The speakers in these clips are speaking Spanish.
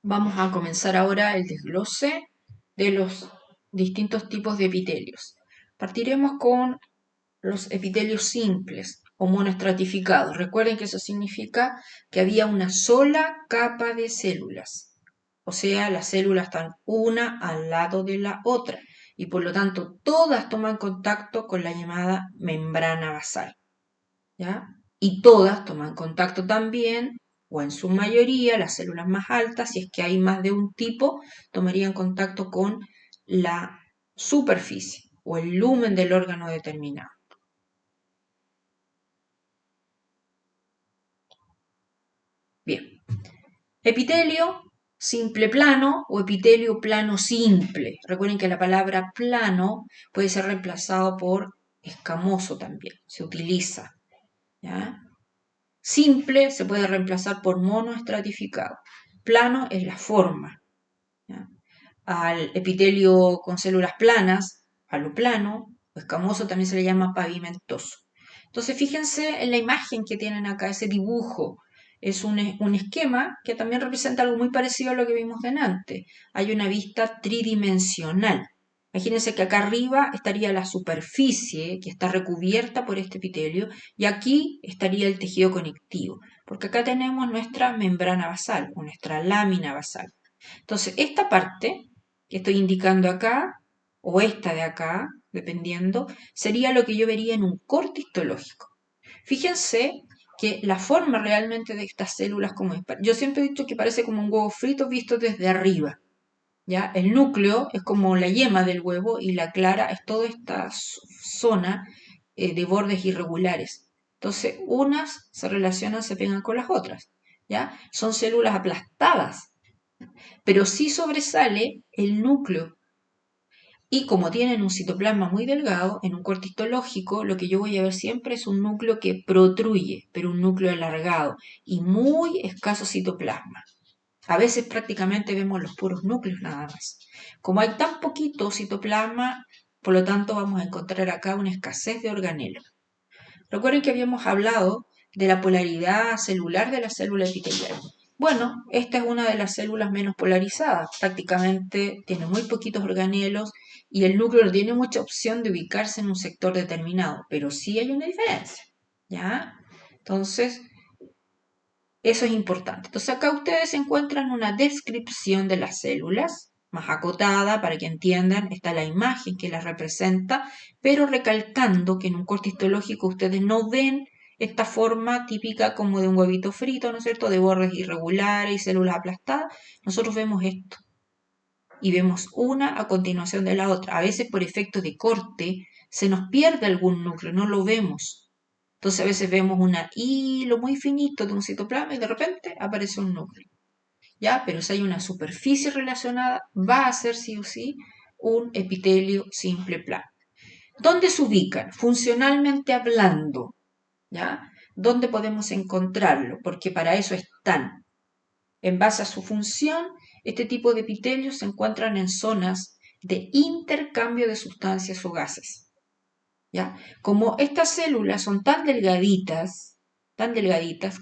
Vamos a comenzar ahora el desglose de los distintos tipos de epitelios. Partiremos con los epitelios simples o monoestratificados. Recuerden que eso significa que había una sola capa de células. O sea, las células están una al lado de la otra y por lo tanto todas toman contacto con la llamada membrana basal. ¿Ya? Y todas toman contacto también, o en su mayoría, las células más altas, si es que hay más de un tipo, tomarían contacto con la superficie o el lumen del órgano determinado. Bien, epitelio simple plano o epitelio plano simple. Recuerden que la palabra plano puede ser reemplazado por escamoso también, se utiliza. ¿Ya? Simple se puede reemplazar por monoestratificado. Plano es la forma. ¿Ya? Al epitelio con células planas, a lo plano o escamoso también se le llama pavimentoso. Entonces fíjense en la imagen que tienen acá, ese dibujo. Es un esquema que también representa algo muy parecido a lo que vimos delante. Hay una vista tridimensional. Imagínense que acá arriba estaría la superficie que está recubierta por este epitelio y aquí estaría el tejido conectivo, porque acá tenemos nuestra membrana basal o nuestra lámina basal. Entonces, esta parte que estoy indicando acá, o esta de acá, dependiendo, sería lo que yo vería en un corte histológico. Fíjense que la forma realmente de estas células, como yo siempre he dicho que parece como un huevo frito visto desde arriba. ¿Ya? El núcleo es como la yema del huevo y la clara es toda esta zona de bordes irregulares. Entonces, unas se relacionan, se pegan con las otras. ¿Ya? Son células aplastadas, pero sí sobresale el núcleo. Y como tienen un citoplasma muy delgado, en un corte histológico, lo que yo voy a ver siempre es un núcleo que protruye, pero un núcleo alargado y muy escaso citoplasma. A veces prácticamente vemos los puros núcleos nada más. Como hay tan poquito citoplasma, por lo tanto vamos a encontrar acá una escasez de organelo. Recuerden que habíamos hablado de la polaridad celular de la célula epitelial. Bueno, esta es una de las células menos polarizadas, prácticamente tiene muy poquitos organelos y el núcleo no tiene mucha opción de ubicarse en un sector determinado, pero sí hay una diferencia, ¿ya? Entonces, eso es importante. Entonces, acá ustedes encuentran una descripción de las células, más acotada para que entiendan, está la imagen que las representa, pero recalcando que en un corte histológico ustedes no ven esta forma típica como de un huevito frito, ¿no es cierto?, de bordes irregulares y células aplastadas. Nosotros vemos esto y vemos una a continuación de la otra. A veces por efecto de corte se nos pierde algún núcleo, no lo vemos. Entonces a veces vemos un hilo muy finito de un citoplasma y de repente aparece un núcleo. ¿Ya? Pero si hay una superficie relacionada, va a ser sí o sí un epitelio simple plano. ¿Dónde se ubican? Funcionalmente hablando, ¿ya? ¿Dónde podemos encontrarlo? Porque para eso están. En base a su función, este tipo de epitelios se encuentran en zonas de intercambio de sustancias o gases. ¿Ya? Como estas células son tan delgaditas,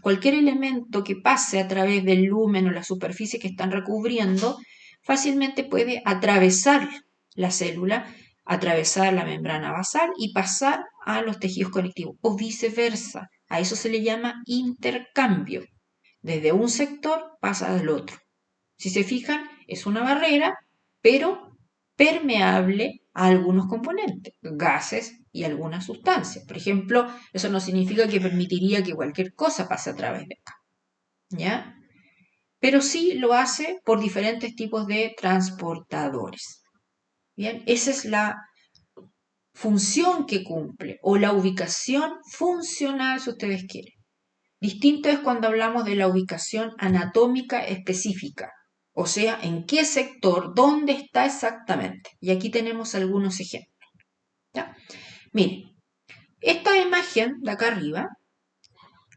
cualquier elemento que pase a través del lumen o la superficie que están recubriendo fácilmente puede atravesar la célula, atravesar la membrana basal y pasar a los tejidos conectivos o viceversa. A eso se le llama intercambio. Desde un sector pasa al otro. Si se fijan, es una barrera, pero permeable a algunos componentes, gases y algunas sustancias. Por ejemplo, eso no significa que permitiría que cualquier cosa pase a través de acá, ¿ya? Pero sí lo hace por diferentes tipos de transportadores. Bien, esa es la función que cumple o la ubicación funcional, si ustedes quieren. Distinto es cuando hablamos de la ubicación anatómica específica, o sea, en qué sector, dónde está exactamente. Y aquí tenemos algunos ejemplos. ¿Ya? Miren, esta imagen de acá arriba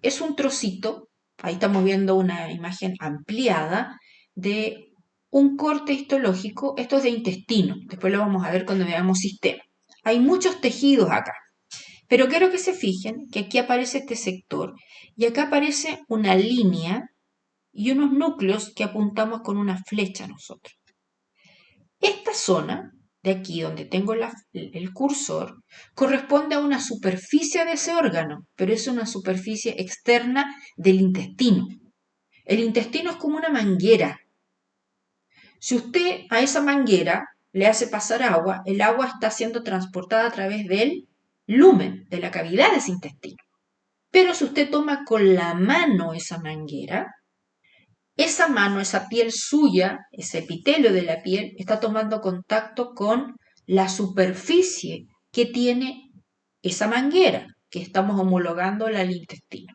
es un trocito, ahí estamos viendo una imagen ampliada de un corte histológico, esto es de intestino, después lo vamos a ver cuando veamos sistema. Hay muchos tejidos acá, pero quiero que se fijen que aquí aparece este sector y acá aparece una línea y unos núcleos que apuntamos con una flecha nosotros. Esta zona de aquí donde tengo el cursor corresponde a una superficie de ese órgano, pero es una superficie externa del intestino. El intestino es como una manguera. Si usted a esa manguera le hace pasar agua, el agua está siendo transportada a través del lumen, de la cavidad de ese intestino. Pero si usted toma con la mano esa manguera, esa mano, esa piel suya, ese epitelio de la piel, está tomando contacto con la superficie que tiene esa manguera, que estamos homologando al intestino.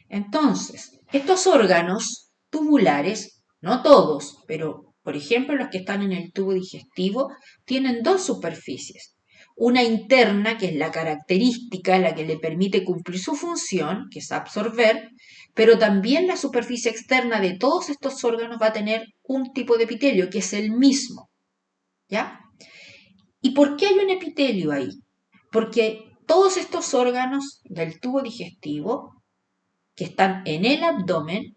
Entonces, estos órganos tubulares, no todos, pero por ejemplo los que están en el tubo digestivo, tienen dos superficies. Una interna, que es la característica, la que le permite cumplir su función, que es absorber, pero también la superficie externa de todos estos órganos va a tener un tipo de epitelio, que es el mismo. ¿Ya? ¿Y por qué hay un epitelio ahí? Porque todos estos órganos del tubo digestivo, que están en el abdomen,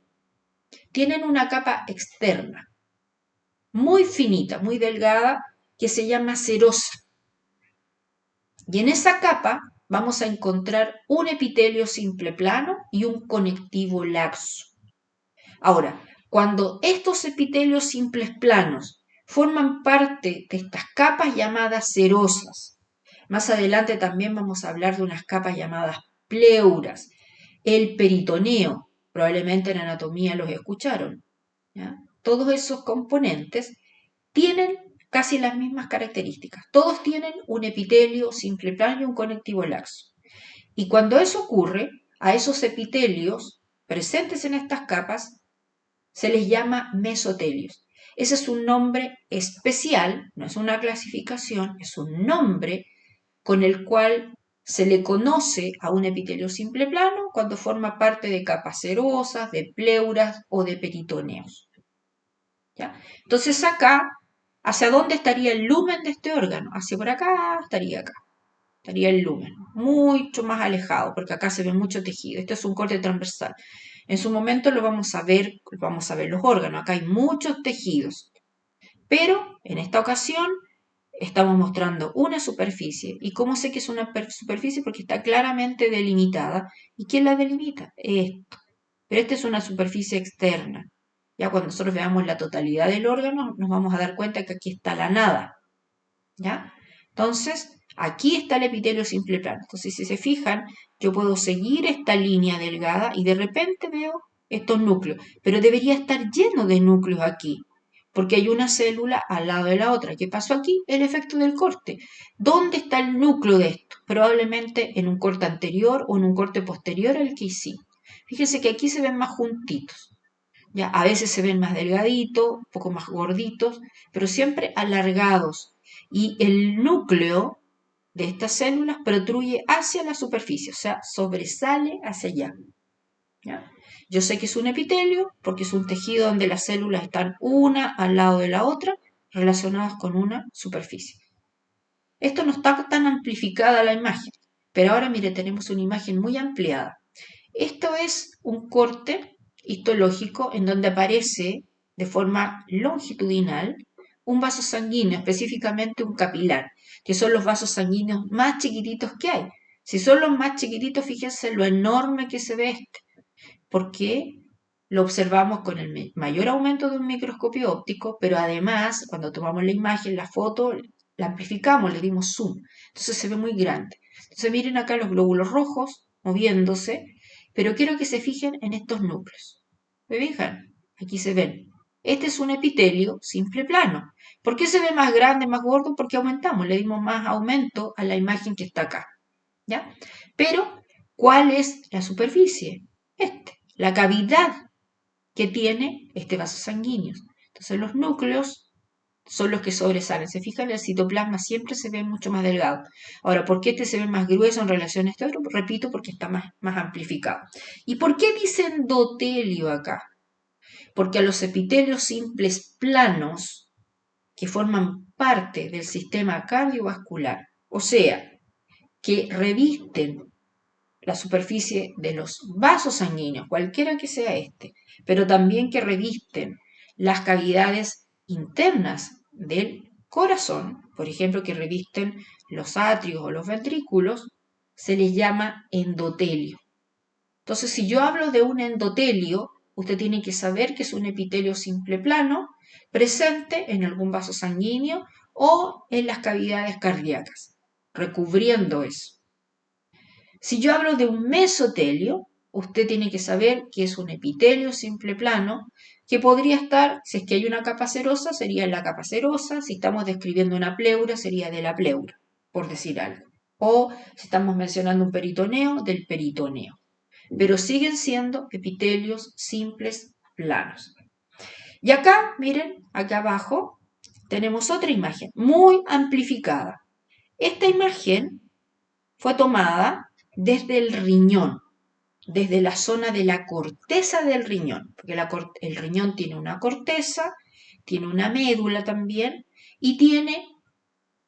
tienen una capa externa, muy finita, muy delgada, que se llama serosa. Y en esa capa vamos a encontrar un epitelio simple plano y un conectivo laxo. Ahora, cuando estos epitelios simples planos forman parte de estas capas llamadas serosas, más adelante también vamos a hablar de unas capas llamadas pleuras, el peritoneo, probablemente en anatomía los escucharon, ¿ya? Todos esos componentes tienen casi las mismas características. Todos tienen un epitelio simple plano y un conectivo laxo. Y cuando eso ocurre, a esos epitelios presentes en estas capas se les llama mesotelios. Ese es un nombre especial, no es una clasificación, es un nombre con el cual se le conoce a un epitelio simple plano cuando forma parte de capas serosas, de pleuras o de peritoneos. ¿Ya? Entonces acá, ¿hacia dónde estaría el lumen de este órgano? Hacia por acá, estaría acá. Estaría el lumen, mucho más alejado, porque acá se ve mucho tejido. Este es un corte transversal. En su momento lo vamos a ver los órganos. Acá hay muchos tejidos. Pero en esta ocasión estamos mostrando una superficie. ¿Y cómo sé que es una superficie? Porque está claramente delimitada. ¿Y quién la delimita? Esto. Pero esta es una superficie externa. Ya cuando nosotros veamos la totalidad del órgano, nos vamos a dar cuenta que aquí está la nada. ¿Ya? Entonces, aquí está el epitelio simple plano. Entonces, si se fijan, yo puedo seguir esta línea delgada y de repente veo estos núcleos. Pero debería estar lleno de núcleos aquí, porque hay una célula al lado de la otra. ¿Qué pasó aquí? El efecto del corte. ¿Dónde está el núcleo de esto? Probablemente en un corte anterior o en un corte posterior al que hicimos. Fíjense que aquí se ven más juntitos. Ya, a veces se ven más delgaditos, un poco más gorditos, pero siempre alargados. Y el núcleo de estas células protruye hacia la superficie, o sea, sobresale hacia allá. ¿Ya? Yo sé que es un epitelio porque es un tejido donde las células están una al lado de la otra, relacionadas con una superficie. Esto no está tan amplificada la imagen, pero ahora mire, tenemos una imagen muy ampliada. Esto es un corte histológico en donde aparece de forma longitudinal un vaso sanguíneo, específicamente un capilar, que son los vasos sanguíneos más chiquititos que hay. Si son los más chiquititos, fíjense lo enorme que se ve este, porque lo observamos con el mayor aumento de un microscopio óptico, pero además, cuando tomamos la imagen, la foto, la amplificamos, le dimos zoom, entonces se ve muy grande. Entonces miren acá los glóbulos rojos moviéndose, pero quiero que se fijen en estos núcleos. ¿Me fijan? Aquí se ven. Este es un epitelio simple plano. ¿Por qué se ve más grande, más gordo? Porque aumentamos, le dimos más aumento a la imagen que está acá. ¿Ya? Pero, ¿cuál es la superficie? La cavidad que tiene este vaso sanguíneo. Entonces los núcleos son los que sobresalen. Se fijan, el citoplasma siempre se ve mucho más delgado. Ahora, ¿por qué este se ve más grueso en relación a este otro? Repito, porque está más amplificado. ¿Y por qué dice endotelio acá? Porque a los epitelios simples planos que forman parte del sistema cardiovascular, o sea, que revisten la superficie de los vasos sanguíneos, cualquiera que sea este, pero también que revisten las cavidades internas del corazón, por ejemplo, que revisten los atrios o los ventrículos, se les llama endotelio. Entonces, si yo hablo de un endotelio, usted tiene que saber que es un epitelio simple plano presente en algún vaso sanguíneo o en las cavidades cardíacas, recubriendo eso. Si yo hablo de un mesotelio, usted tiene que saber que es un epitelio simple plano que podría estar, si es que hay una capa serosa, sería en la capa serosa, si estamos describiendo una pleura, sería de la pleura, por decir algo. O si estamos mencionando un peritoneo, del peritoneo. Pero siguen siendo epitelios simples planos. Y acá, miren, acá abajo, tenemos otra imagen muy amplificada. Esta imagen fue tomada desde el riñón, desde la zona de la corteza del riñón, porque el riñón tiene una corteza, tiene una médula también y tiene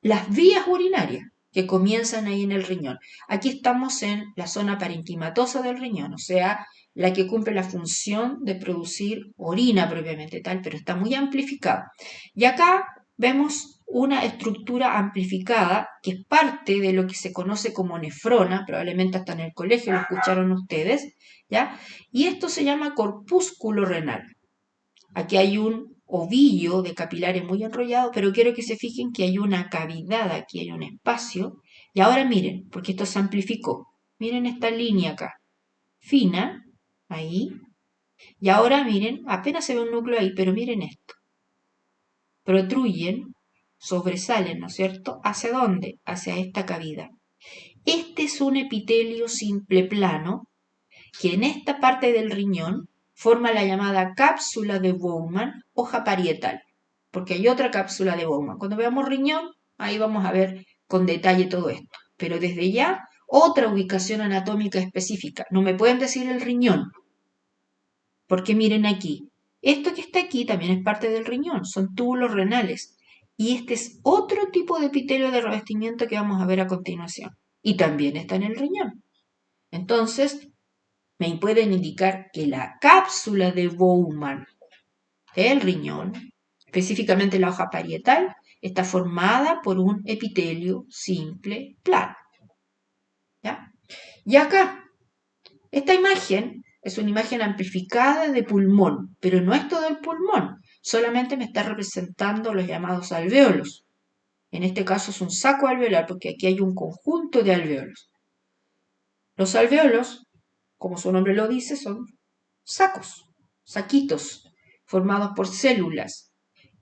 las vías urinarias que comienzan ahí en el riñón. Aquí estamos en la zona parenquimatosa del riñón, o sea, la que cumple la función de producir orina propiamente tal, pero está muy amplificada. Y acá vemos una estructura amplificada que es parte de lo que se conoce como nefrona, probablemente hasta en el colegio lo escucharon ustedes, ¿ya? Y esto se llama corpúsculo renal. Aquí hay un ovillo de capilares muy enrollado, pero quiero que se fijen que hay una cavidad, aquí hay un espacio. Y ahora miren, porque esto se amplificó. Miren esta línea acá, fina, ahí. Y ahora miren, apenas se ve un núcleo ahí, pero miren esto. Protruyen, sobresalen, ¿no es cierto? ¿Hacia dónde? Hacia esta cavidad. Este es un epitelio simple plano que en esta parte del riñón forma la llamada cápsula de Bowman, hoja parietal, porque hay otra cápsula de Bowman. Cuando veamos riñón, ahí vamos a ver con detalle todo esto. Pero desde ya, otra ubicación anatómica específica. No me pueden decir el riñón, porque miren aquí, esto que está aquí también es parte del riñón, son túbulos renales. Y este es otro tipo de epitelio de revestimiento que vamos a ver a continuación. Y también está en el riñón. Entonces, me pueden indicar que la cápsula de Bowman del riñón, específicamente la hoja parietal, está formada por un epitelio simple plano. ¿Ya? Y acá, esta imagen es una imagen amplificada de pulmón, pero no es todo el pulmón, solamente me está representando los llamados alvéolos. En este caso es un saco alveolar, porque aquí hay un conjunto de alvéolos. Los alvéolos, como su nombre lo dice, son sacos, saquitos, formados por células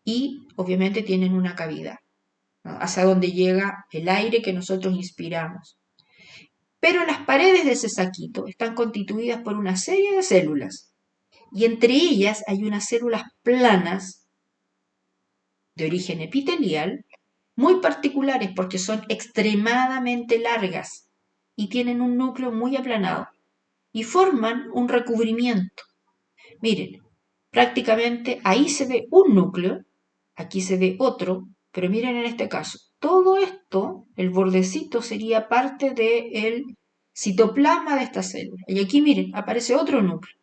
y obviamente tienen una cavidad, ¿no? Hacia donde llega el aire que nosotros inspiramos. Pero las paredes de ese saquito están constituidas por una serie de células y entre ellas hay unas células planas de origen epitelial muy particulares porque son extremadamente largas y tienen un núcleo muy aplanado y forman un recubrimiento. Miren, prácticamente ahí se ve un núcleo, aquí se ve otro, pero miren en este caso, todo esto, el bordecito sería parte del citoplasma de esta célula. Y aquí miren, aparece otro núcleo.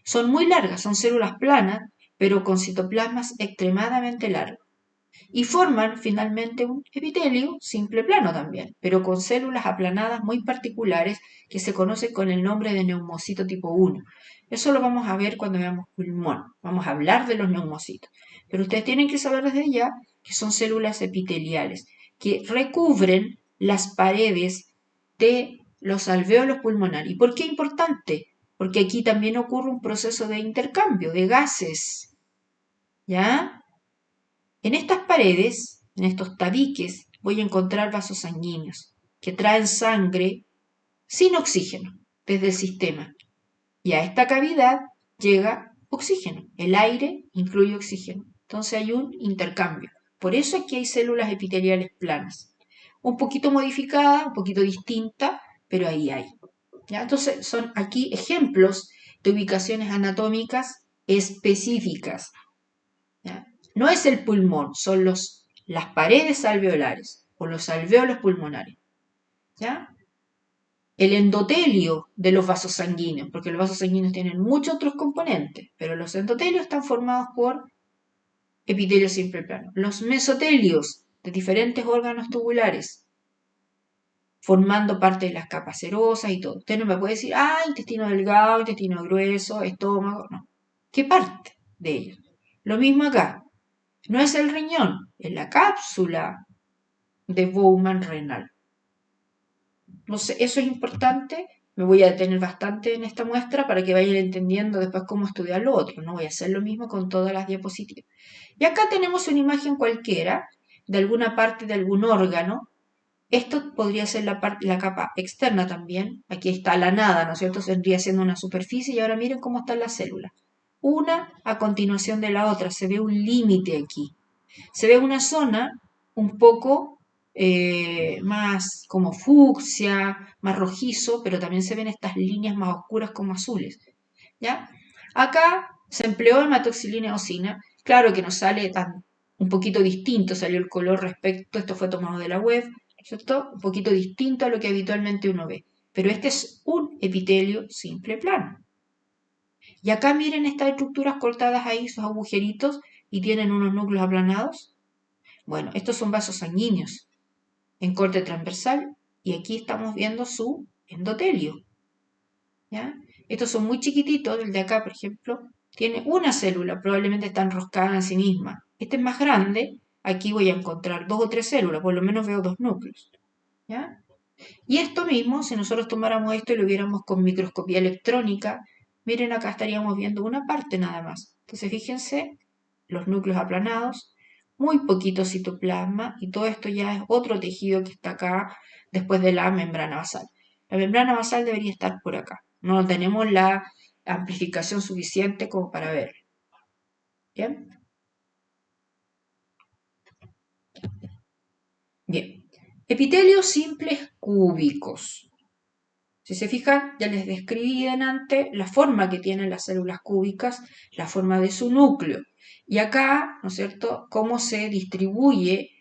Son muy largas, son células planas, pero con citoplasmas extremadamente largos. Y forman finalmente un epitelio simple plano también, pero con células aplanadas muy particulares que se conocen con el nombre de neumocito tipo 1. Eso lo vamos a ver cuando veamos pulmón. Vamos a hablar de los neumocitos. Pero ustedes tienen que saber desde ya que son células epiteliales que recubren las paredes de los alvéolos pulmonares. ¿Y por qué es importante? Porque aquí también ocurre un proceso de intercambio de gases. ¿Ya? En estas paredes, en estos tabiques, voy a encontrar vasos sanguíneos que traen sangre sin oxígeno desde el sistema. Y a esta cavidad llega oxígeno. El aire incluye oxígeno. Entonces hay un intercambio. Por eso aquí hay células epiteliales planas. Un poquito modificada, un poquito distinta, pero ahí hay. ¿Ya? Entonces son aquí ejemplos de ubicaciones anatómicas específicas. ¿Ya? No es el pulmón, son las paredes alveolares o los alvéolos pulmonares. ¿Ya? el endotelio de los vasos sanguíneos, porque los vasos sanguíneos tienen muchos otros componentes, pero los endotelios están formados por epitelio simple plano. Los mesotelios de diferentes órganos tubulares, formando parte de las capas serosas y todo. Usted no me puede decir, intestino delgado, intestino grueso, estómago, no. ¿Qué parte de ellos? Lo mismo acá. No es el riñón, es la cápsula de Bowman renal. No sé, eso es importante. Me voy a detener bastante en esta muestra para que vayan entendiendo después cómo estudiar lo otro. No voy a hacer lo mismo con todas las diapositivas. Y acá tenemos una imagen cualquiera de alguna parte de algún órgano. Esto podría ser la capa externa también. Aquí está la nada, ¿no es cierto? Vendría siendo una superficie y ahora miren cómo están las células. Una a continuación de la otra. Se ve un límite aquí. Se ve una zona un poco más como fucsia, más rojizo, pero también se ven estas líneas más oscuras como azules. ¿Ya? Acá se empleó hematoxilina eosina. Claro que nos sale un poquito distinto, salió el color respecto, esto fue tomado de la web, ¿cierto? Un poquito distinto a lo que habitualmente uno ve. Pero este es un epitelio simple plano. Y acá miren estas estructuras cortadas ahí, esos agujeritos, y tienen unos núcleos aplanados. Bueno, estos son vasos sanguíneos en corte transversal y aquí estamos viendo su endotelio. ¿Ya? Estos son muy chiquititos, el de acá, por ejemplo, tiene una célula, probablemente está enroscada en sí misma. Este es más grande, aquí voy a encontrar 2 o 3 células, por lo menos veo 2 núcleos. ¿Ya? Y esto mismo, si nosotros tomáramos esto y lo viéramos con microscopía electrónica, miren acá estaríamos viendo una parte nada más. Entonces fíjense, los núcleos aplanados, muy poquito citoplasma y todo esto ya es otro tejido que está acá después de la membrana basal. La membrana basal debería estar por acá. No tenemos la amplificación suficiente como para ver. ¿Bien? Bien. Epitelios simples cúbicos. Si se fijan, ya les describí delante la forma que tienen las células cúbicas, la forma de su núcleo. Y acá, ¿no es cierto?, cómo se distribuye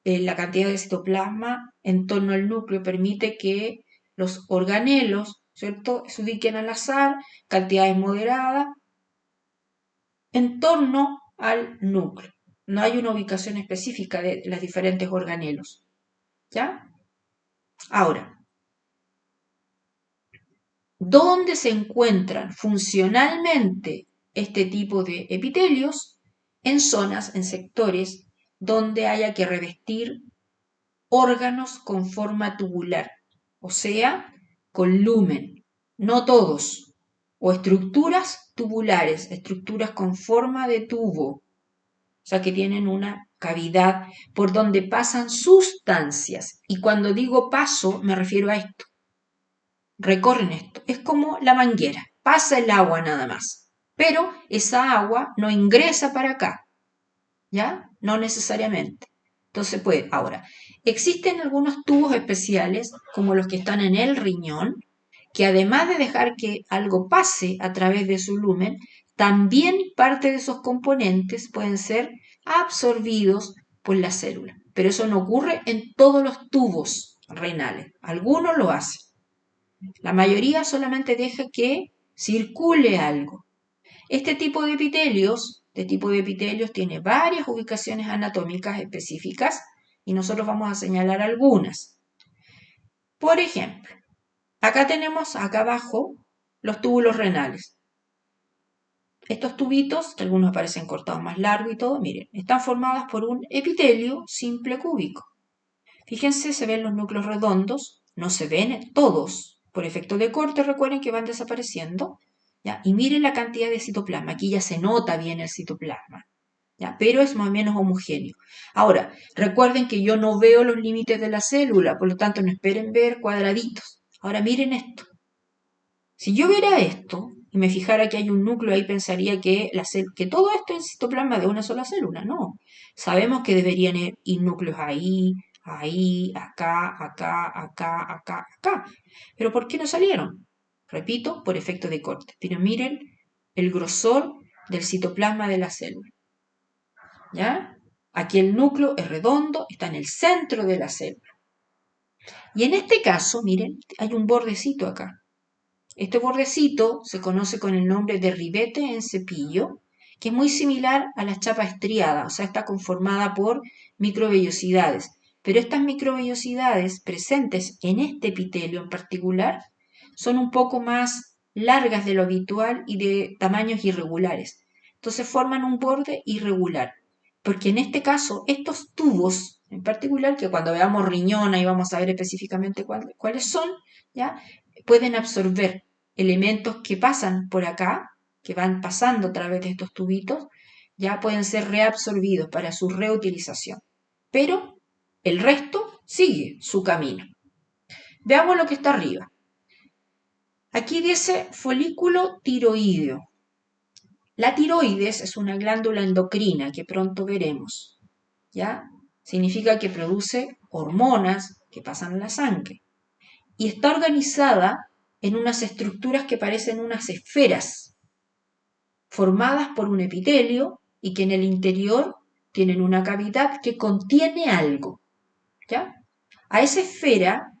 la cantidad de citoplasma en torno al núcleo permite que los organelos, ¿cierto?, se ubiquen al azar, cantidades moderadas, en torno al núcleo. No hay una ubicación específica de los diferentes organelos. ¿Ya? Ahora, ¿dónde se encuentran funcionalmente este tipo de epitelios? En zonas, en sectores donde haya que revestir órganos con forma tubular, o sea, con lumen, no todos, o estructuras tubulares, estructuras con forma de tubo, o sea, que tienen una cavidad por donde pasan sustancias. Y cuando digo paso, me refiero a esto. Recorren esto. Es como la manguera. Pasa el agua nada más. Pero esa agua no ingresa para acá. ¿Ya? No necesariamente. Entonces, pues, ahora, existen algunos tubos especiales, como los que están en el riñón, que además de dejar que algo pase a través de su lumen, también parte de esos componentes pueden ser absorbidos por la célula. Pero eso no ocurre en todos los tubos renales. Algunos lo hacen. La mayoría solamente deja que circule algo. Este tipo de epitelios tiene varias ubicaciones anatómicas específicas y nosotros vamos a señalar algunas. Por ejemplo, acá tenemos, acá abajo, los túbulos renales. Estos tubitos, que algunos aparecen cortados más largo y todo, miren, están formados por un epitelio simple cúbico. Fíjense, se ven los núcleos redondos, no se ven todos. Por efecto de corte, recuerden que van desapareciendo. ¿Ya? Y miren la cantidad de citoplasma. Aquí ya se nota bien el citoplasma. ¿Ya? Pero es más o menos homogéneo. Ahora, recuerden que yo no veo los límites de la célula, por lo tanto no esperen ver cuadraditos. Ahora miren esto. Si yo viera esto y me fijara que hay un núcleo ahí, pensaría que todo esto es citoplasma de una sola célula. No. Sabemos que deberían ir núcleos ahí, acá, acá. Pero ¿por qué no salieron? Repito, por efecto de corte. Pero miren el grosor del citoplasma de la célula. ¿Ya? Aquí el núcleo es redondo, está en el centro de la célula. Y en este caso, miren, hay un bordecito acá. Este bordecito se conoce con el nombre de ribete en cepillo, que es muy similar a la chapa estriada, o sea, está conformada por microvellosidades. Pero estas microvellosidades presentes en este epitelio en particular son un poco más largas de lo habitual y de tamaños irregulares. Entonces forman un borde irregular, porque en este caso estos tubos en particular, que cuando veamos riñón ahí vamos a ver específicamente cuáles son, ¿ya? Pueden absorber elementos que pasan por acá, que van pasando a través de estos tubitos, ya pueden ser reabsorbidos para su reutilización. Pero el resto sigue su camino. Veamos lo que está arriba. Aquí dice folículo tiroideo. La tiroides es una glándula endocrina que pronto veremos, ¿ya? Significa que produce hormonas que pasan a la sangre. Y está organizada en unas estructuras que parecen unas esferas, formadas por un epitelio y que en el interior tienen una cavidad que contiene algo, ¿ya? A esa esfera,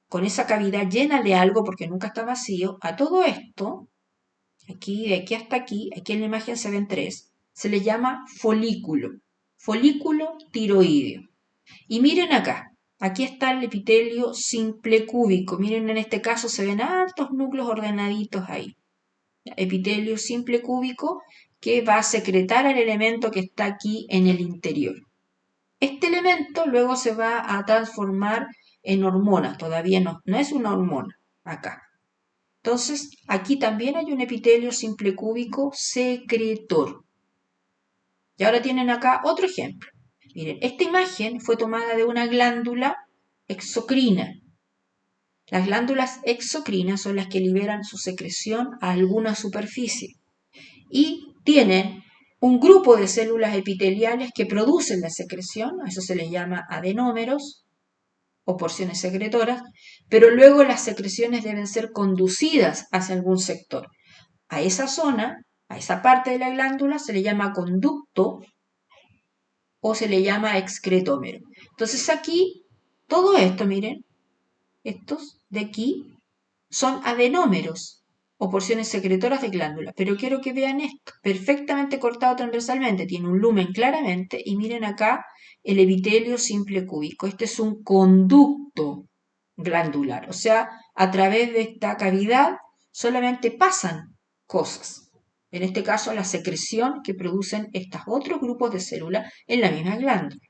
con esa cavidad llena de algo, porque nunca está vacío, a todo esto, aquí, de aquí hasta aquí en la imagen se ven tres, se le llama folículo tiroideo. Y miren acá, aquí está el epitelio simple cúbico, miren en este caso se ven hartos núcleos ordenaditos ahí. Epitelio simple cúbico que va a secretar el elemento que está aquí en el interior. Este elemento luego se va a transformar en hormonas, todavía no es una hormona acá. Entonces, aquí también hay un epitelio simple cúbico secretor. Y ahora tienen acá otro ejemplo. Miren, esta imagen fue tomada de una glándula exocrina. Las glándulas exocrinas son las que liberan su secreción a alguna superficie y tienen un grupo de células epiteliales que producen la secreción, a eso se les llama adenómeros o porciones secretoras, pero luego las secreciones deben ser conducidas hacia algún sector. A esa zona, a esa parte de la glándula se le llama conducto o se le llama excretómero. Entonces aquí, todo esto, miren, estos de aquí son adenómeros o porciones secretoras de glándula. Pero quiero que vean esto, perfectamente cortado transversalmente, tiene un lumen claramente y miren acá el epitelio simple cúbico. Este es un conducto glandular, o sea, a través de esta cavidad solamente pasan cosas. En este caso, la secreción que producen estos otros grupos de células en la misma glándula.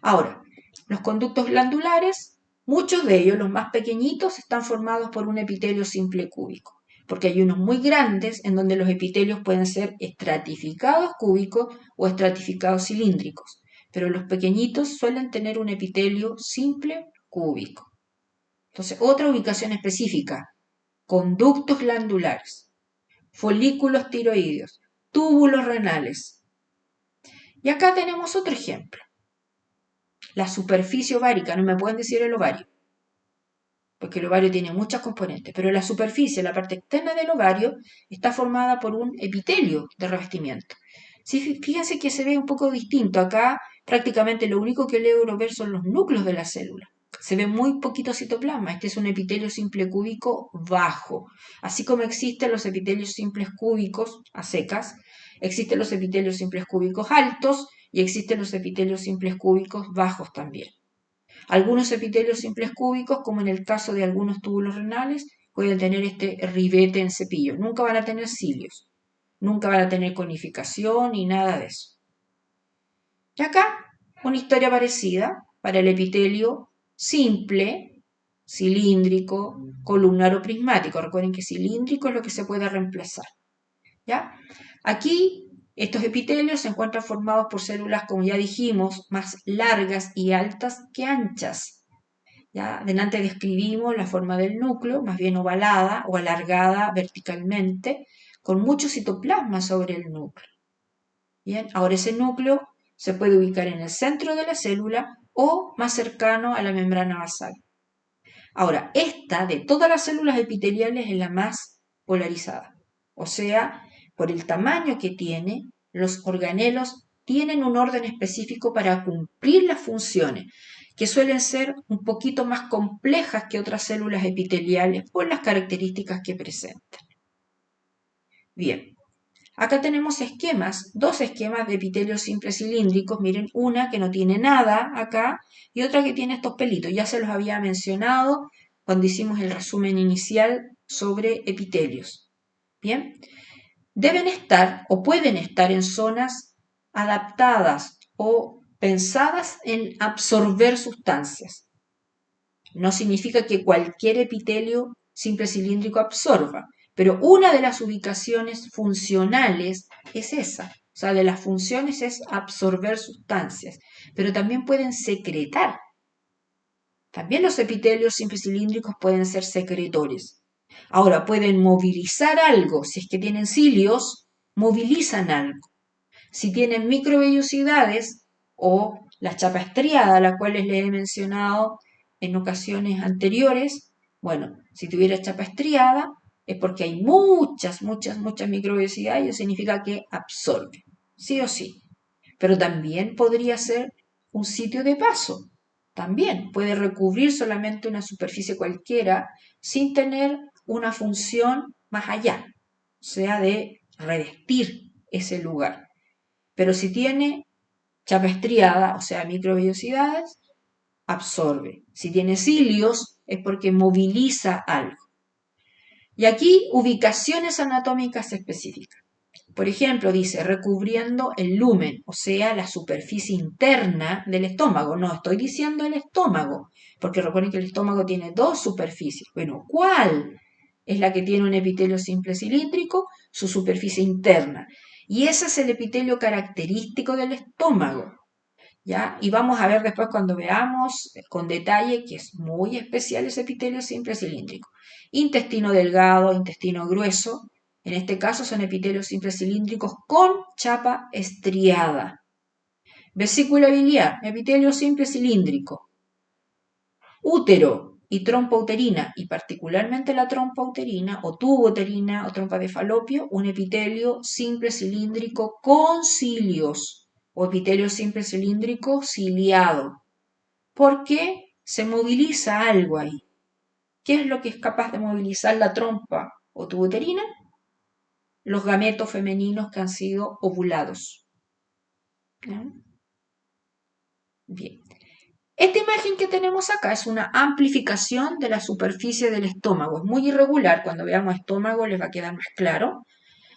Ahora, los conductos glandulares, muchos de ellos, los más pequeñitos, están formados por un epitelio simple cúbico, porque hay unos muy grandes en donde los epitelios pueden ser estratificados cúbicos o estratificados cilíndricos, pero los pequeñitos suelen tener un epitelio simple cúbico. Entonces, otra ubicación específica, conductos glandulares, folículos tiroideos, túbulos renales. Y acá tenemos otro ejemplo. La superficie ovárica, no me pueden decir el ovario, porque el ovario tiene muchas componentes, pero la superficie, la parte externa del ovario, está formada por un epitelio de revestimiento. Sí, fíjense que se ve un poco distinto. Acá prácticamente lo único que logro ver son los núcleos de la célula. Se ve muy poquito citoplasma. Este es un epitelio simple cúbico bajo. Así como existen los epitelios simples cúbicos a secas, existen los epitelios simples cúbicos altos y existen los epitelios simples cúbicos bajos también. Algunos epitelios simples cúbicos, como en el caso de algunos túbulos renales, pueden tener este ribete en cepillo. Nunca van a tener cilios, nunca van a tener conificación ni nada de eso. Y acá una historia parecida para el epitelio simple, cilíndrico, columnar o prismático. Recuerden que cilíndrico es lo que se puede reemplazar. ¿Ya? Aquí estos epitelios se encuentran formados por células, como ya dijimos, más largas y altas que anchas. ¿Ya? Delante describimos la forma del núcleo, más bien ovalada o alargada verticalmente, con mucho citoplasma sobre el núcleo. Bien, ahora ese núcleo se puede ubicar en el centro de la célula o más cercano a la membrana basal. Ahora, esta de todas las células epiteliales es la más polarizada. O sea, por el tamaño que tiene, los organelos tienen un orden específico para cumplir las funciones. que suelen ser un poquito más complejas que otras células epiteliales por las características que presentan. Bien, acá tenemos esquemas, dos esquemas de epitelios simples cilíndricos. Miren, una que no tiene nada acá y otra que tiene estos pelitos. Ya se los había mencionado cuando hicimos el resumen inicial sobre epitelios. Bien, deben estar o pueden estar en zonas adaptadas o pensadas en absorber sustancias. No significa que cualquier epitelio simple cilíndrico absorba, pero una de las ubicaciones funcionales es esa. O sea, de las funciones es absorber sustancias, pero también pueden secretar. También los epitelios simple cilíndricos pueden ser secretores. Ahora, pueden movilizar algo. Si es que tienen cilios, movilizan algo. Si tienen microvellosidades o la chapa estriada, la cual les he mencionado en ocasiones anteriores, bueno, si tuviera chapa estriada es porque hay muchas microvellosidades y eso significa que absorbe, sí o sí. Pero también podría ser un sitio de paso. También puede recubrir solamente una superficie cualquiera sin tener una función más allá, o sea, de revestir ese lugar. Pero si tiene chapa estriada, o sea, microvellosidades, absorbe. Si tiene cilios, es porque moviliza algo. Y aquí, ubicaciones anatómicas específicas. Por ejemplo, dice, recubriendo el lumen, o sea, la superficie interna del estómago. No estoy diciendo el estómago, porque recuerden que el estómago tiene dos superficies. Bueno, ¿cuál es la que tiene un epitelio simple cilíndrico? Su superficie interna. Y ese es el epitelio característico del estómago, ¿ya? Y vamos a ver después cuando veamos con detalle que es muy especial ese epitelio simple cilíndrico. Intestino delgado, intestino grueso. En este caso son epitelios simples cilíndricos con chapa estriada. Vesícula biliar, epitelio simple cilíndrico. Útero y trompa uterina, y particularmente la trompa uterina o tubo uterina o trompa de falopio, un epitelio simple cilíndrico con cilios o epitelio simple cilíndrico ciliado, porque se moviliza algo ahí. ¿Qué es lo que es capaz de movilizar la trompa o tubo uterina? Los gametos femeninos que han sido ovulados. ¿Ya? Bien. Esta imagen que tenemos acá es una amplificación de la superficie del estómago. Es muy irregular. Cuando veamos estómago les va a quedar más claro.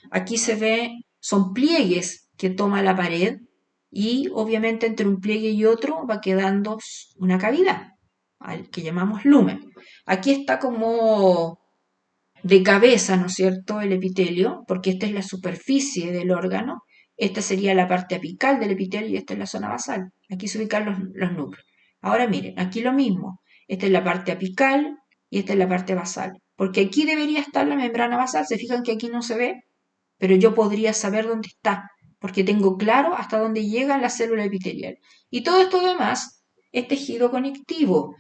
Aquí se ve, son pliegues que toma la pared y obviamente entre un pliegue y otro va quedando una cavidad, al que llamamos lumen. Aquí está como de cabeza, ¿no es cierto?, el epitelio, porque esta es la superficie del órgano, esta sería la parte apical del epitelio y esta es la zona basal. Aquí se ubican los núcleos. Ahora miren, aquí lo mismo, esta es la parte apical y esta es la parte basal, porque aquí debería estar la membrana basal, se fijan que aquí no se ve, pero yo podría saber dónde está, porque tengo claro hasta dónde llega la célula epitelial. Y todo esto demás es tejido conectivo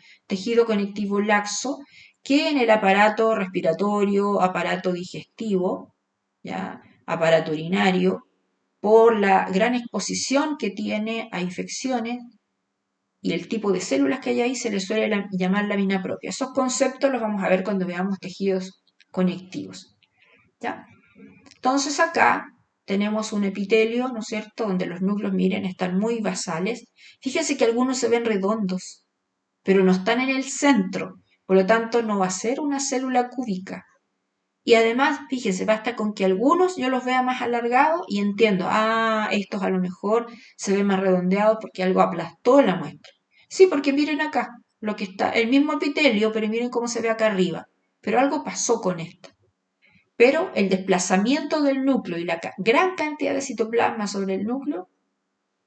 laxo, que en el aparato respiratorio, aparato digestivo, ¿ya? Aparato urinario, por la gran exposición que tiene a infecciones y el tipo de células que hay ahí, se le suele llamar lámina propia. Esos conceptos los vamos a ver cuando veamos tejidos conectivos, ¿ya? Entonces acá tenemos un epitelio, ¿no es cierto?, donde los núcleos, miren, están muy basales. Fíjense que algunos se ven redondos, pero no están en el centro, por lo tanto no va a ser una célula cúbica. Y además, fíjense, basta con que algunos yo los vea más alargados y entiendo, estos a lo mejor se ven más redondeados porque algo aplastó la muestra. Sí, porque miren acá, lo que está, el mismo epitelio, pero miren cómo se ve acá arriba. Pero algo pasó con esta. Pero el desplazamiento del núcleo y la gran cantidad de citoplasma sobre el núcleo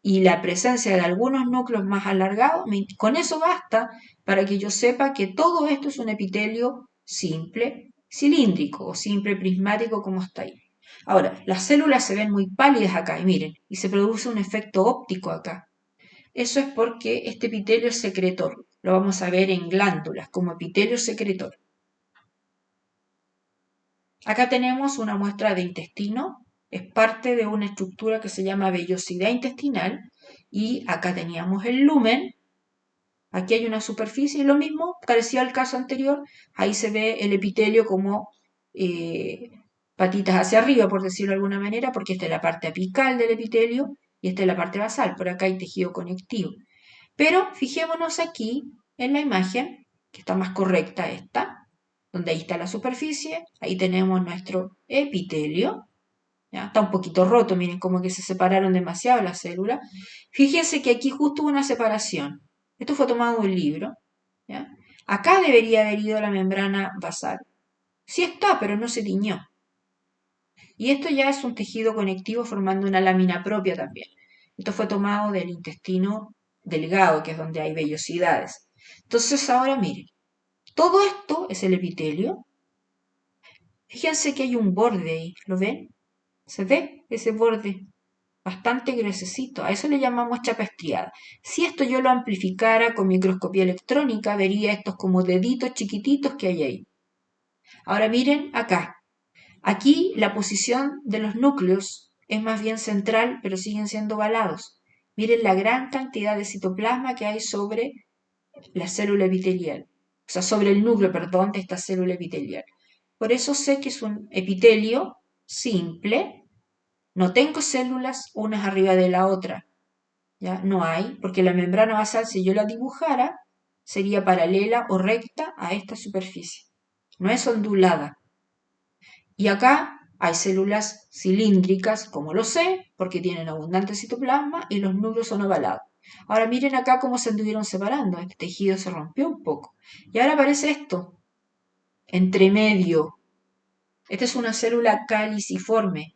y la presencia de algunos núcleos más alargados, con eso basta para que yo sepa que todo esto es un epitelio simple cilíndrico o simple prismático como está ahí. Ahora, las células se ven muy pálidas acá y miren, y se produce un efecto óptico acá. Eso es porque este epitelio es secretor. Lo vamos a ver en glándulas como epitelio secretor. Acá tenemos una muestra de intestino, es parte de una estructura que se llama vellosidad intestinal y acá teníamos el lumen Aquí hay una superficie, y lo mismo, parecido al caso anterior, ahí se ve el epitelio como patitas hacia arriba, por decirlo de alguna manera, porque esta es la parte apical del epitelio y esta es la parte basal, por acá hay tejido conectivo. Pero fijémonos aquí en la imagen, que está más correcta esta, donde ahí está la superficie, ahí tenemos nuestro epitelio, ¿ya? Está un poquito roto, miren como que se separaron demasiado las células. Fíjense que aquí justo hubo una separación. Esto fue tomado de un libro, ¿ya? Acá debería haber ido la membrana basal. Sí está, pero no se tiñó. Y esto ya es un tejido conectivo formando una lámina propia también. Esto fue tomado del intestino delgado, que es donde hay vellosidades. Entonces ahora miren, todo esto es el epitelio. Fíjense que hay un borde ahí, ¿lo ven? ¿Se ve ese borde? Bastante gruesecito, a eso le llamamos chapa estriada. Si esto yo lo amplificara con microscopía electrónica, vería estos como deditos chiquititos que hay ahí. Ahora miren acá, aquí la posición de los núcleos es más bien central, pero siguen siendo ovalados. Miren la gran cantidad de citoplasma que hay sobre la célula epitelial, o sea, sobre el núcleo, perdón, de esta célula epitelial. Por eso sé que es un epitelio simple, no tengo células unas arriba de la otra, ¿ya? No hay, porque la membrana basal, si yo la dibujara, sería paralela o recta a esta superficie. No es ondulada. Y acá hay células cilíndricas, como lo sé, porque tienen abundante citoplasma y los núcleos son ovalados. Ahora miren acá cómo se anduvieron separando. Este tejido se rompió un poco. Y ahora aparece esto, entre medio. Esta es una célula caliciforme.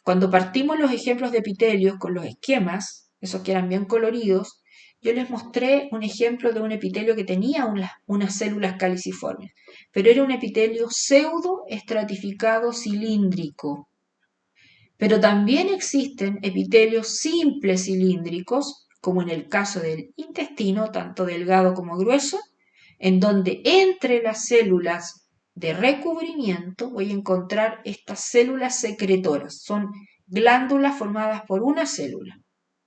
Cuando partimos los ejemplos de epitelios con los esquemas, esos que eran bien coloridos, yo les mostré un ejemplo de un epitelio que tenía unas células caliciformes, pero era un epitelio pseudo estratificado cilíndrico. Pero también existen epitelios simples cilíndricos, como en el caso del intestino, tanto delgado como grueso, en donde entre las células de recubrimiento voy a encontrar estas células secretoras. Son glándulas formadas por una célula.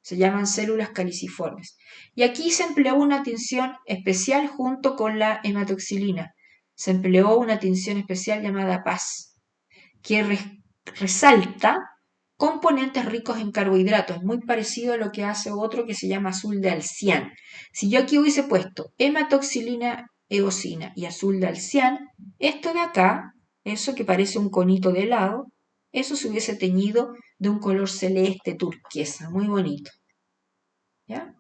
Se llaman células caliciformes. Y aquí se empleó una tinción especial junto con la hematoxilina. Se empleó una tinción especial llamada PAS, que resalta componentes ricos en carbohidratos. Es muy parecido a lo que hace otro que se llama azul de alcián. Si yo aquí hubiese puesto hematoxilina eosina y azul de alcián, esto de acá, eso que parece un conito de helado, eso se hubiese teñido de un color celeste turquesa, muy bonito. ¿Ya?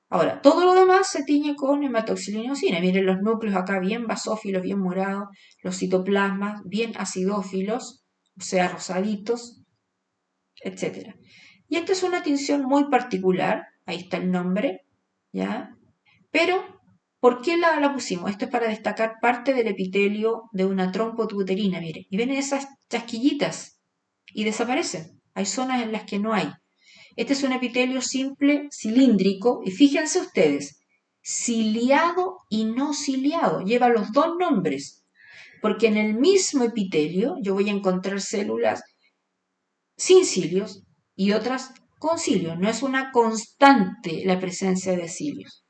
Ahora, todo lo demás se tiñe con hematoxilina eosina. Miren los núcleos acá bien basófilos, bien morados, los citoplasmas bien acidófilos, o sea, rosaditos, etcétera. Y esta es una tinción muy particular, ahí está el nombre, ¿ya? Pero, ¿por qué la pusimos? Esto es para destacar parte del epitelio de una trompotuberina, miren. Y ven esas chasquillitas y desaparecen. Hay zonas en las que no hay. Este es un epitelio simple, cilíndrico, y fíjense ustedes, ciliado y no ciliado, lleva los dos nombres, porque en el mismo epitelio yo voy a encontrar células sin cilios y otras con cilios. No es una constante la presencia de cilios.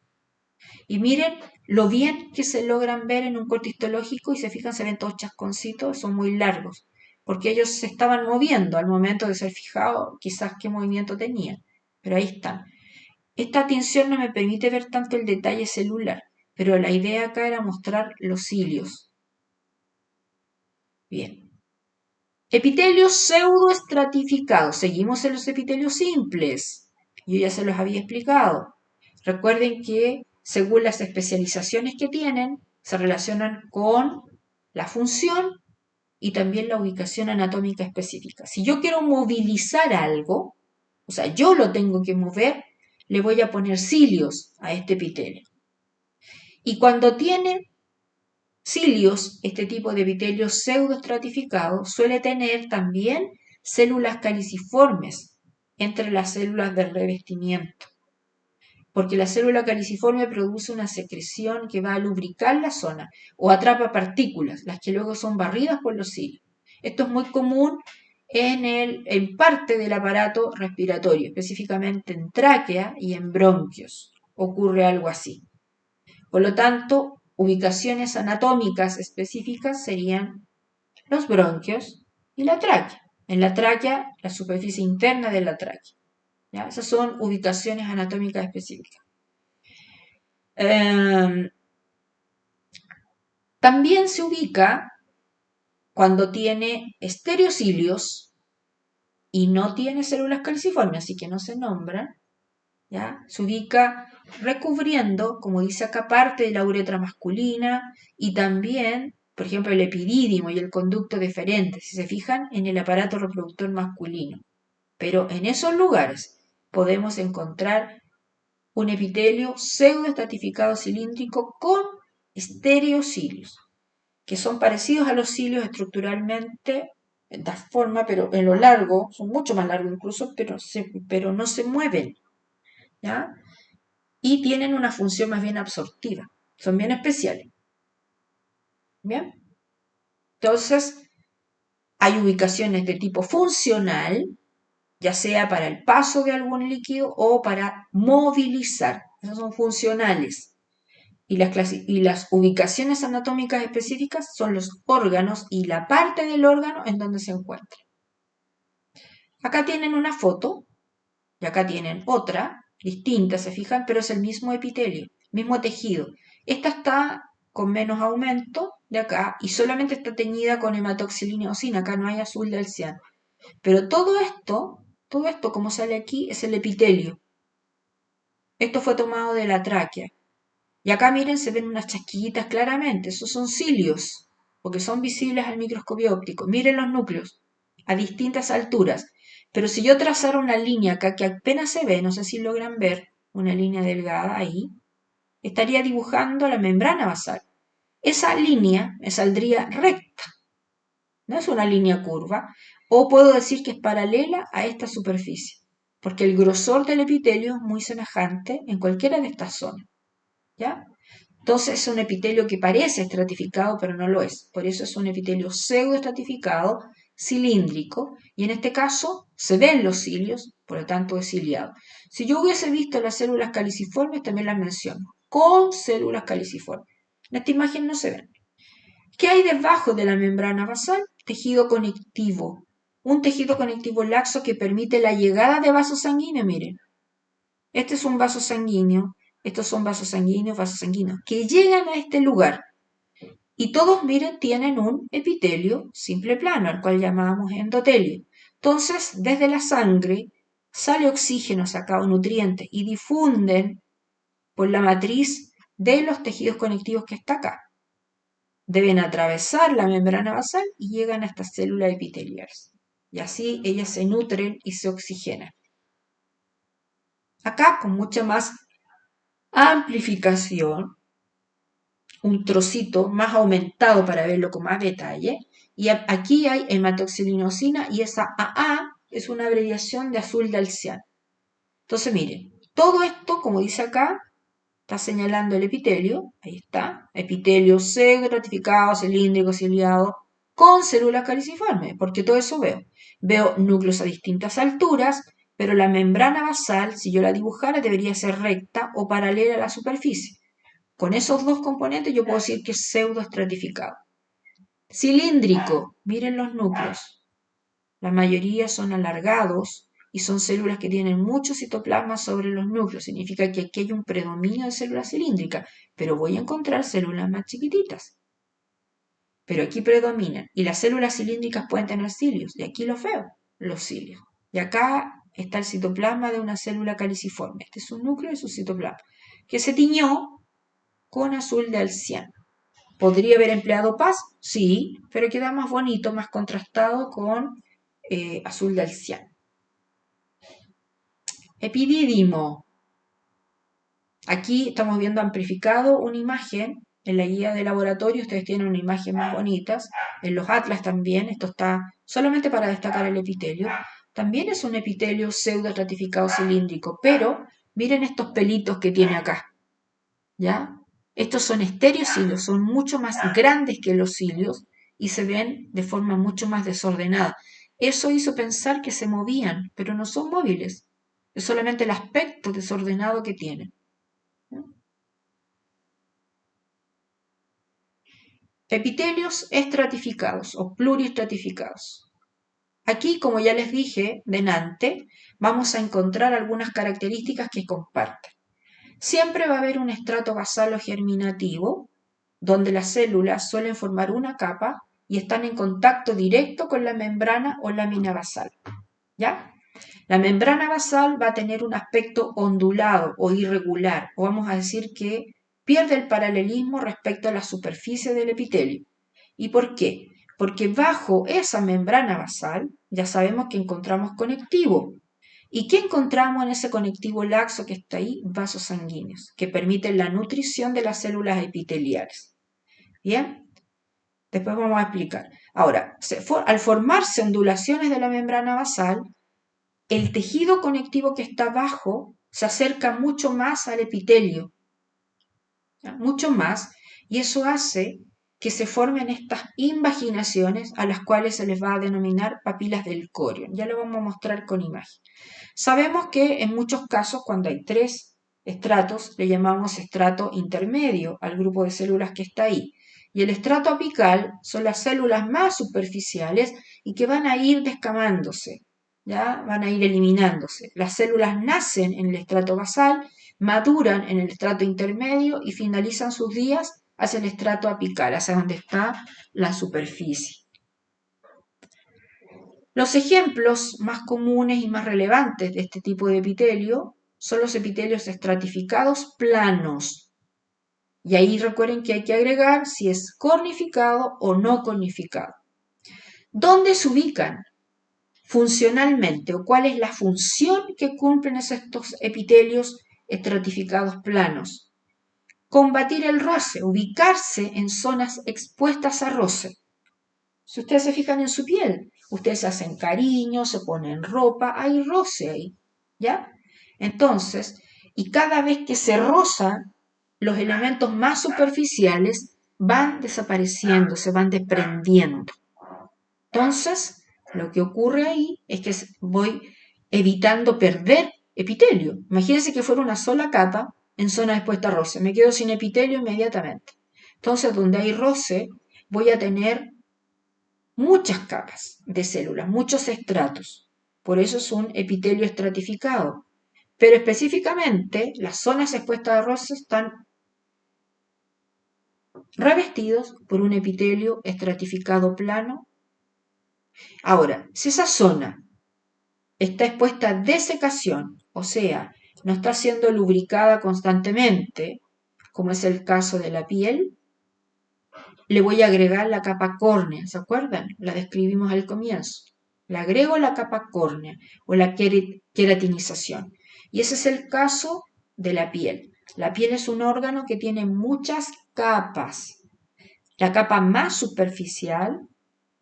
Y miren lo bien que se logran ver en un corte histológico y se fijan, se ven todos chasconcitos, son muy largos, porque ellos se estaban moviendo al momento de ser fijados, quizás qué movimiento tenían, pero ahí están. Esta tinción no me permite ver tanto el detalle celular, pero la idea acá era mostrar los cilios. Bien. Epitelios pseudoestratificados. Seguimos en los epitelios simples. Yo ya se los había explicado. Recuerden que según las especializaciones que tienen, se relacionan con la función y también la ubicación anatómica específica. Si yo quiero movilizar algo, o sea, yo lo tengo que mover, le voy a poner cilios a este epitelio. Y cuando tiene cilios, este tipo de epitelio pseudoestratificado, suele tener también células caliciformes entre las células del revestimiento, porque la célula caliciforme produce una secreción que va a lubricar la zona o atrapa partículas, las que luego son barridas por los cilios. Esto es muy común en parte del aparato respiratorio, específicamente en tráquea y en bronquios. Ocurre algo así. Por lo tanto, ubicaciones anatómicas específicas serían los bronquios y la tráquea. En la tráquea, la superficie interna de la tráquea. ¿Ya? Esas son ubicaciones anatómicas específicas. También se ubica cuando tiene estereocilios y no tiene células caliciformes, así que no se nombran, ¿ya? Se ubica recubriendo, como dice acá, parte de la uretra masculina y también, por ejemplo, el epidídimo y el conducto deferente, si se fijan, en el aparato reproductor masculino. Pero en esos lugares podemos encontrar un epitelio pseudoestratificado cilíndrico con estereocilios, que son parecidos a los cilios estructuralmente, en la forma, pero en lo largo, son mucho más largos incluso, pero no se mueven, ¿ya? Y tienen una función más bien absortiva, son bien especiales. ¿Bien? Entonces, hay ubicaciones de tipo funcional, ya sea para el paso de algún líquido o para movilizar. Esas son funcionales. Y las ubicaciones anatómicas específicas son los órganos y la parte del órgano en donde se encuentra. Acá tienen una foto y acá tienen otra, distinta, se fijan, pero es el mismo epitelio, mismo tejido. Esta está con menos aumento de acá y solamente está teñida con hematoxilinosina, acá no hay azul del cian. Pero todo esto como sale aquí, es el epitelio. Esto fue tomado de la tráquea. Y acá miren, se ven unas chasquillitas claramente, esos son cilios, porque son visibles al microscopio óptico. Miren los núcleos, a distintas alturas. Pero si yo trazara una línea acá que apenas se ve, no sé si logran ver, una línea delgada ahí, estaría dibujando la membrana basal. Esa línea me saldría recta, no es una línea curva, o puedo decir que es paralela a esta superficie, porque el grosor del epitelio es muy semejante en cualquiera de estas zonas. ¿Ya? Entonces es un epitelio que parece estratificado, pero no lo es. Por eso es un epitelio pseudoestratificado, cilíndrico, y en este caso se ven los cilios, por lo tanto es ciliado. Si yo hubiese visto las células caliciformes, también las menciono, con células caliciformes. En esta imagen no se ven. ¿Qué hay debajo de la membrana basal? Tejido conectivo. Un tejido conectivo laxo que permite la llegada de vasos sanguíneos, miren. Este es un vaso sanguíneo, estos son vasos sanguíneos, que llegan a este lugar. Y todos, miren, tienen un epitelio simple plano, al cual llamamos endotelio. Entonces, desde la sangre sale oxígeno sacado, nutrientes, y difunden por la matriz de los tejidos conectivos que está acá. Deben atravesar la membrana basal y llegan a estas células epiteliales. Y así ellas se nutren y se oxigenan. Acá, con mucha más amplificación, un trocito más aumentado para verlo con más detalle. Y aquí hay hematoxilinosina y esa AA es una abreviación de azul del cian. Entonces miren, todo esto, como dice acá, está señalando el epitelio, ahí está, epitelio pseudo-estratificado, cilíndrico, ciliado, con células caliciformes, porque todo eso veo. Veo núcleos a distintas alturas, pero la membrana basal, si yo la dibujara, debería ser recta o paralela a la superficie. Con esos dos componentes yo puedo decir que es pseudoestratificado. Cilíndrico, miren los núcleos. La mayoría son alargados y son células que tienen mucho citoplasma sobre los núcleos. Significa que aquí hay un predominio de células cilíndricas, pero voy a encontrar células más chiquititas. Pero aquí predominan. Y las células cilíndricas pueden tener cilios. Y aquí los veo, los cilios. Y acá está el citoplasma de una célula caliciforme. Este es un núcleo de su citoplasma, que se tiñó con azul del cian. ¿Podría haber empleado paz? Sí, pero queda más bonito, más contrastado con azul del cian. Epidídimo. Aquí estamos viendo amplificado una imagen. En la guía de laboratorio ustedes tienen una imagen más bonita. En los atlas también. Esto está solamente para destacar el epitelio. También es un epitelio pseudo-estratificado cilíndrico, pero miren estos pelitos que tiene acá. ¿Ya? Estos son estereocilios, son mucho más grandes que los cilios y se ven de forma mucho más desordenada. Eso hizo pensar que se movían, pero no son móviles. Es solamente el aspecto desordenado que tienen. Epitelios estratificados o pluriestratificados. Aquí, como ya les dije delante, vamos a encontrar algunas características que comparten. Siempre va a haber un estrato basal o germinativo, donde las células suelen formar una capa y están en contacto directo con la membrana o lámina basal. ¿Ya? La membrana basal va a tener un aspecto ondulado o irregular, o vamos a decir que pierde el paralelismo respecto a la superficie del epitelio. ¿Y por qué? Porque bajo esa membrana basal ya sabemos que encontramos conectivo. ¿Y qué encontramos en ese conectivo laxo que está ahí? Vasos sanguíneos, que permiten la nutrición de las células epiteliales. ¿Bien? Después vamos a explicar. Ahora, al formarse ondulaciones de la membrana basal, el tejido conectivo que está abajo se acerca mucho más al epitelio, ¿ya? Mucho más, y eso hace que se formen estas invaginaciones a las cuales se les va a denominar papilas del corion. Ya lo vamos a mostrar con imagen. Sabemos que en muchos casos, cuando hay 3 estratos, le llamamos estrato intermedio al grupo de células que está ahí. Y el estrato apical son las células más superficiales y que van a ir descamándose, ¿ya? Van a ir eliminándose. Las células nacen en el estrato basal, maduran en el estrato intermedio y finalizan sus días hacia el estrato apical, hacia donde está la superficie. Los ejemplos más comunes y más relevantes de este tipo de epitelio son los epitelios estratificados planos. Y ahí recuerden que hay que agregar si es cornificado o no cornificado. ¿Dónde se ubican funcionalmente o cuál es la función que cumplen estos epitelios estratificados planos? Combatir el roce, ubicarse en zonas expuestas a roce. Si ustedes se fijan en su piel, ustedes se hacen cariño, se ponen ropa, hay roce ahí, ¿ya? Entonces, y cada vez que se rozan, los elementos más superficiales van desapareciendo, se van desprendiendo. Entonces, lo que ocurre ahí es que voy evitando perder epitelio. Imagínense que fuera una sola capa en zona expuesta a roce. Me quedo sin epitelio inmediatamente. Entonces, donde hay roce, voy a tener muchas capas de células, muchos estratos. Por eso es un epitelio estratificado. Pero específicamente, las zonas expuestas a roce están revestidos por un epitelio estratificado plano. Ahora, si esa zona está expuesta a desecación, o sea, no está siendo lubricada constantemente, como es el caso de la piel, le voy a agregar la capa córnea, ¿se acuerdan? La describimos al comienzo. Le agrego la capa córnea o la queratinización. Y ese es el caso de la piel. La piel es un órgano que tiene muchas capas. La capa más superficial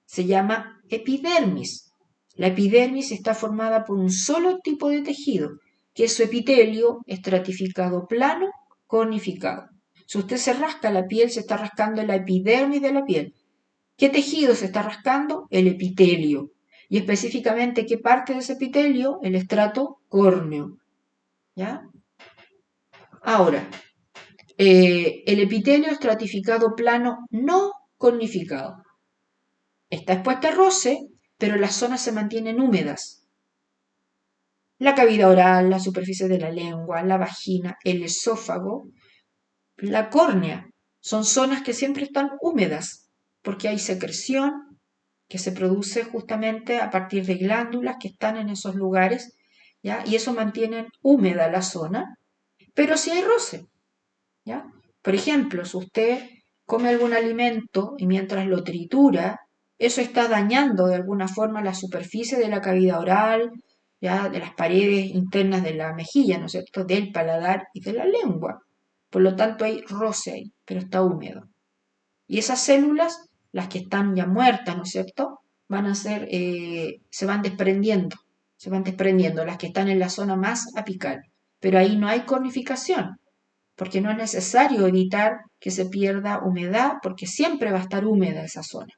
se llama epidermis. La epidermis está formada por un solo tipo de tejido, que es su epitelio estratificado plano cornificado. Si usted se rasca la piel, se está rascando la epidermis de la piel. ¿Qué tejido se está rascando? El epitelio. Y específicamente, ¿qué parte de ese epitelio? El estrato córneo. ¿Ya? Ahora, el epitelio estratificado plano no cornificado. Está expuesta a roce, pero las zonas se mantienen húmedas. La cavidad oral, la superficie de la lengua, la vagina, el esófago, la córnea, son zonas que siempre están húmedas, porque hay secreción que se produce justamente a partir de glándulas que están en esos lugares, ¿ya? Y eso mantiene húmeda la zona, pero si hay roce, ¿ya? Por ejemplo, si usted come algún alimento y mientras lo tritura, eso está dañando de alguna forma la superficie de la cavidad oral, ¿ya? De las paredes internas de la mejilla, ¿no es cierto?, del paladar y de la lengua. Por lo tanto, hay roce ahí, pero está húmedo. Y esas células, las que están ya muertas, ¿no es cierto?, van a ser, se van desprendiendo las que están en la zona más apical. Pero ahí no hay cornificación, porque no es necesario evitar que se pierda humedad, porque siempre va a estar húmeda esa zona.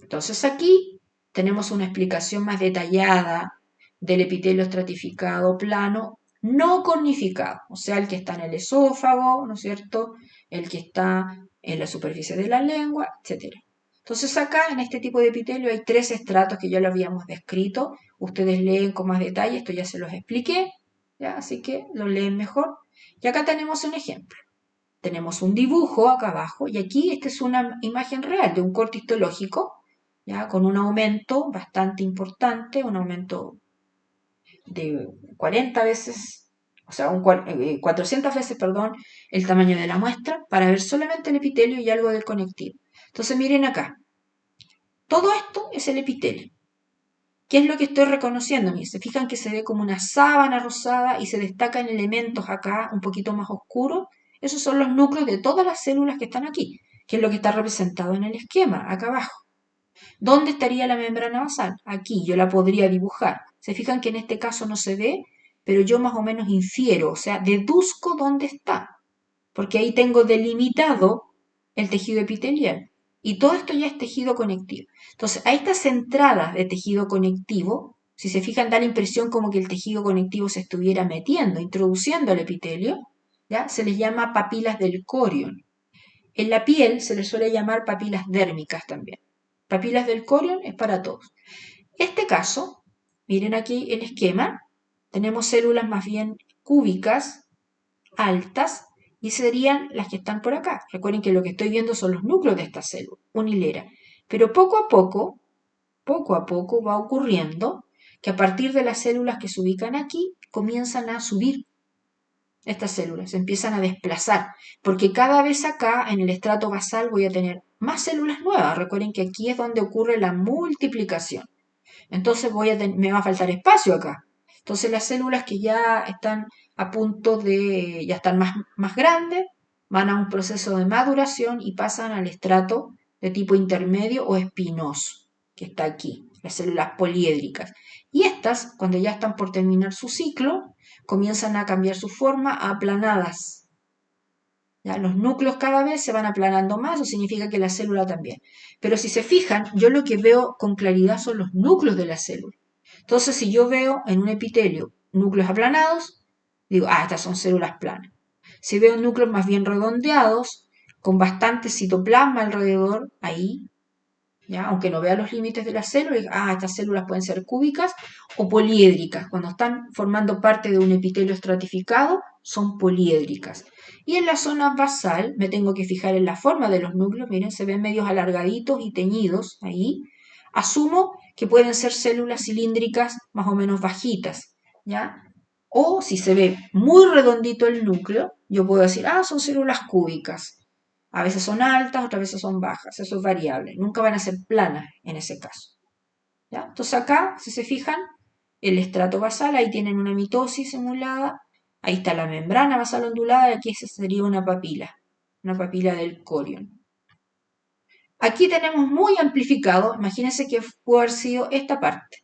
Entonces aquí tenemos una explicación más detallada del epitelio estratificado plano no cornificado, o sea, el que está en el esófago, ¿no es cierto? El que está en la superficie de la lengua, etc. Entonces acá, en este tipo de epitelio, hay 3 estratos que ya lo habíamos descrito. Ustedes leen con más detalle, esto ya se los expliqué, ¿ya? Así que lo leen mejor. Y acá tenemos un ejemplo. Tenemos un dibujo acá abajo, y aquí esta es una imagen real de un corte histológico, ¿ya? Con un aumento bastante importante, un aumento de 40 veces, o sea, 400 veces, perdón, el tamaño de la muestra para ver solamente el epitelio y algo del conectivo. Entonces miren acá, todo esto es el epitelio. ¿Qué es lo que estoy reconociendo? Miren, se fijan que se ve como una sábana rosada y se destacan elementos acá un poquito más oscuros. Esos son los núcleos de todas las células que están aquí, que es lo que está representado en el esquema, acá abajo. ¿Dónde estaría la membrana basal? Aquí, yo la podría dibujar. Se fijan que en este caso no se ve, pero yo más o menos infiero, o sea, deduzco dónde está, porque ahí tengo delimitado el tejido epitelial. Y todo esto ya es tejido conectivo. Entonces, a estas entradas de tejido conectivo, si se fijan, da la impresión como que el tejido conectivo se estuviera metiendo, introduciendo el epitelio, ¿ya? Se les llama papilas del corion. En la piel se les suele llamar papilas dérmicas también. Papilas del corion es para todos. Este caso, miren aquí el esquema, tenemos células más bien cúbicas, altas, y serían las que están por acá. Recuerden que lo que estoy viendo son los núcleos de esta célula, una hilera. Pero poco a poco va ocurriendo que a partir de las células que se ubican aquí, comienzan a subir estas células, se empiezan a desplazar, porque cada vez acá en el estrato basal voy a tener más células nuevas. Recuerden que aquí es donde ocurre la multiplicación. Entonces me va a faltar espacio acá. Entonces las células que ya están a punto de, ya están más grandes, van a un proceso de maduración y pasan al estrato de tipo intermedio o espinoso, que está aquí, las células poliédricas. Y estas, cuando ya están por terminar su ciclo, comienzan a cambiar su forma a aplanadas. ¿Ya? Los núcleos cada vez se van aplanando más, eso significa que la célula también. Pero si se fijan, yo lo que veo con claridad son los núcleos de la célula. Entonces, si yo veo en un epitelio núcleos aplanados, digo, estas son células planas. Si veo núcleos más bien redondeados, con bastante citoplasma alrededor, ahí, ¿ya? Aunque no vea los límites de la célula, estas células pueden ser cúbicas o poliédricas. Cuando están formando parte de un epitelio estratificado, son poliédricas. Y en la zona basal me tengo que fijar en la forma de los núcleos. Miren, se ven medios alargaditos y teñidos ahí. Asumo que pueden ser células cilíndricas más o menos bajitas, ¿ya? O si se ve muy redondito el núcleo, yo puedo decir, son células cúbicas. A veces son altas, otras veces son bajas, eso es variable. Nunca van a ser planas en ese caso. ¿Ya? Entonces acá, si se fijan, el estrato basal, ahí tienen una mitosis simulada, ahí está la membrana basal ondulada y aquí esa sería una papila del corion. Aquí tenemos muy amplificado, imagínense que puede haber sido esta parte,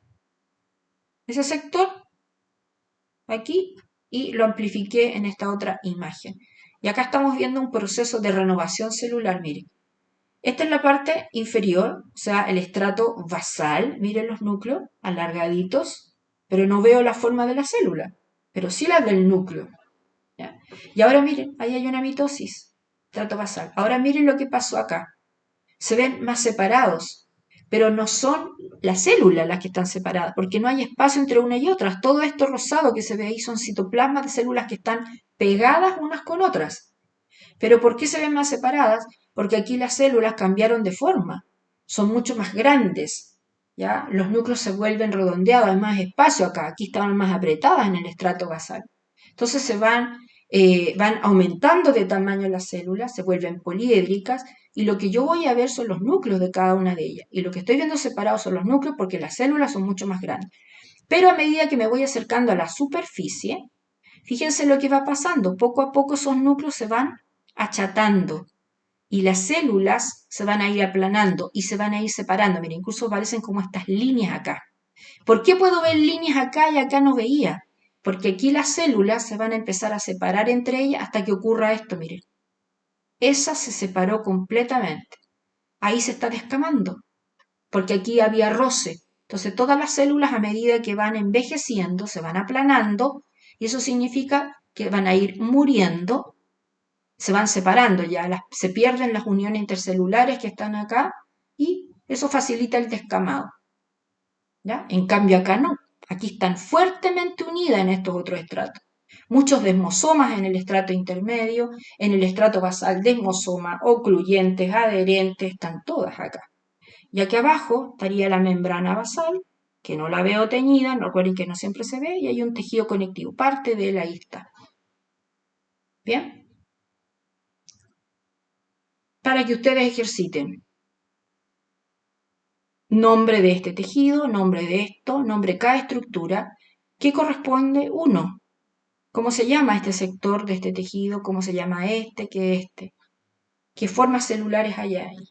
ese sector, aquí, y lo amplifiqué en esta otra imagen. Y acá estamos viendo un proceso de renovación celular, miren. Esta es la parte inferior, o sea, el estrato basal. Miren los núcleos alargaditos, pero no veo la forma de la célula, pero sí la del núcleo. ¿Ya? Y ahora miren, ahí hay una mitosis, estrato basal. Ahora miren lo que pasó acá. Se ven más separados, pero no son las células las que están separadas, porque no hay espacio entre una y otra. Todo esto rosado que se ve ahí son citoplasmas de células que están pegadas unas con otras. Pero ¿por qué se ven más separadas? Porque aquí las células cambiaron de forma, son mucho más grandes, ¿ya? Los núcleos se vuelven redondeados, hay más espacio acá, aquí estaban más apretadas en el estrato basal. Entonces van aumentando de tamaño las células, se vuelven poliédricas y lo que yo voy a ver son los núcleos de cada una de ellas. Y lo que estoy viendo separados son los núcleos porque las células son mucho más grandes. Pero a medida que me voy acercando a la superficie, fíjense lo que va pasando. Poco a poco esos núcleos se van achatando y las células se van a ir aplanando y se van a ir separando. Miren, incluso aparecen como estas líneas acá. ¿Por qué puedo ver líneas acá y acá no veía? Porque aquí las células se van a empezar a separar entre ellas hasta que ocurra esto, miren. Esa se separó completamente. Ahí se está descamando, porque aquí había roce. Entonces todas las células a medida que van envejeciendo se van aplanando Y eso significa que van a ir muriendo, se van separando ya, se pierden las uniones intercelulares que están acá y eso facilita el descamado. ¿Ya? En cambio acá no, aquí están fuertemente unidas en estos otros estratos. Muchos desmosomas en el estrato intermedio, en el estrato basal desmosoma, ocluyentes, adherentes, están todas acá. Y aquí abajo estaría la membrana basal, que no la veo teñida, recuerden que no siempre se ve, y hay un tejido conectivo, parte de él ahí está. ¿Bien? Para que ustedes ejerciten. Nombre de este tejido, nombre de esto, nombre de cada estructura, ¿qué corresponde? Uno. ¿Cómo se llama este sector de este tejido? ¿Cómo se llama este? ¿Qué este? ¿Qué formas celulares hay ahí?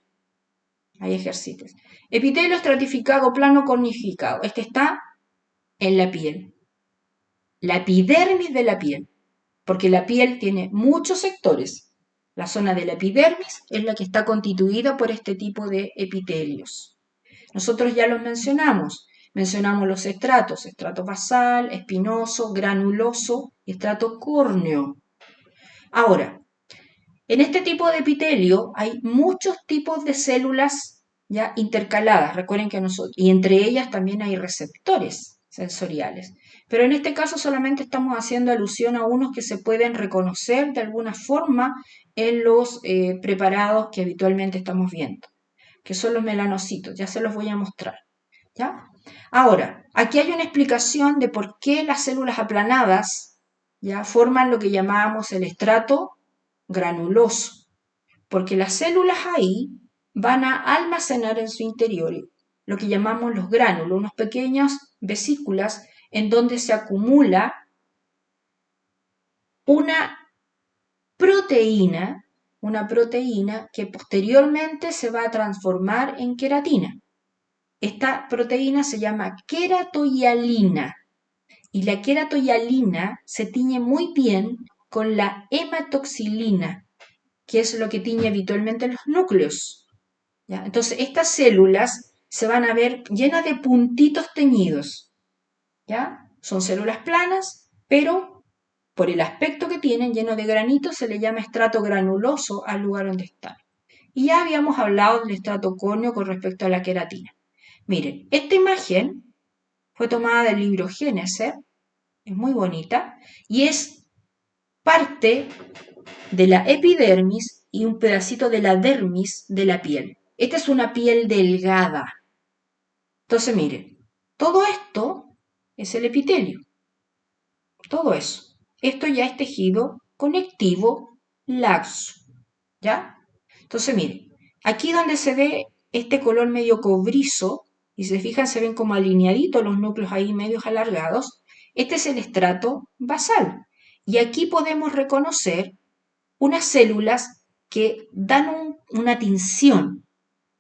Hay ejercicios. Epitelio estratificado, plano cornificado. Este está en la piel. La epidermis de la piel. Porque la piel tiene muchos sectores. La zona de la epidermis es la que está constituida por este tipo de epitelios. Nosotros ya los mencionamos. Mencionamos los estratos, estrato basal, espinoso, granuloso y estrato córneo. Ahora, en este tipo de epitelio hay muchos tipos de células ya intercaladas, recuerden que nosotros, y entre ellas también hay receptores sensoriales. Pero en este caso solamente estamos haciendo alusión a unos que se pueden reconocer de alguna forma en los preparados que habitualmente estamos viendo, que son los melanocitos, ya se los voy a mostrar. ¿Ya? Ahora, aquí hay una explicación de por qué las células aplanadas ya forman lo que llamábamos el estrato granuloso, porque las células ahí van a almacenar en su interior lo que llamamos los gránulos, unas pequeñas vesículas en donde se acumula una proteína, que posteriormente se va a transformar en queratina. Esta proteína se llama queratohialina y la queratohialina se tiñe muy bien con la hematoxilina, que es lo que tiñe habitualmente los núcleos. ¿Ya? Entonces, estas células se van a ver llenas de puntitos teñidos. ¿Ya? Son células planas, pero por el aspecto que tienen, lleno de granitos, se le llama estrato granuloso al lugar donde están. Y ya habíamos hablado del estrato córneo con respecto a la queratina. Miren, esta imagen fue tomada del libro Génesis, es muy bonita, y es parte de la epidermis y un pedacito de la dermis de la piel. Esta es una piel delgada. Entonces, miren, todo esto es el epitelio. Todo eso. Esto ya es tejido conectivo laxo. ¿Ya? Entonces, miren, aquí donde se ve este color medio cobrizo, y si se fijan se ven como alineaditos los núcleos ahí medios alargados, este es el estrato basal. Y aquí podemos reconocer unas células que dan una tinción,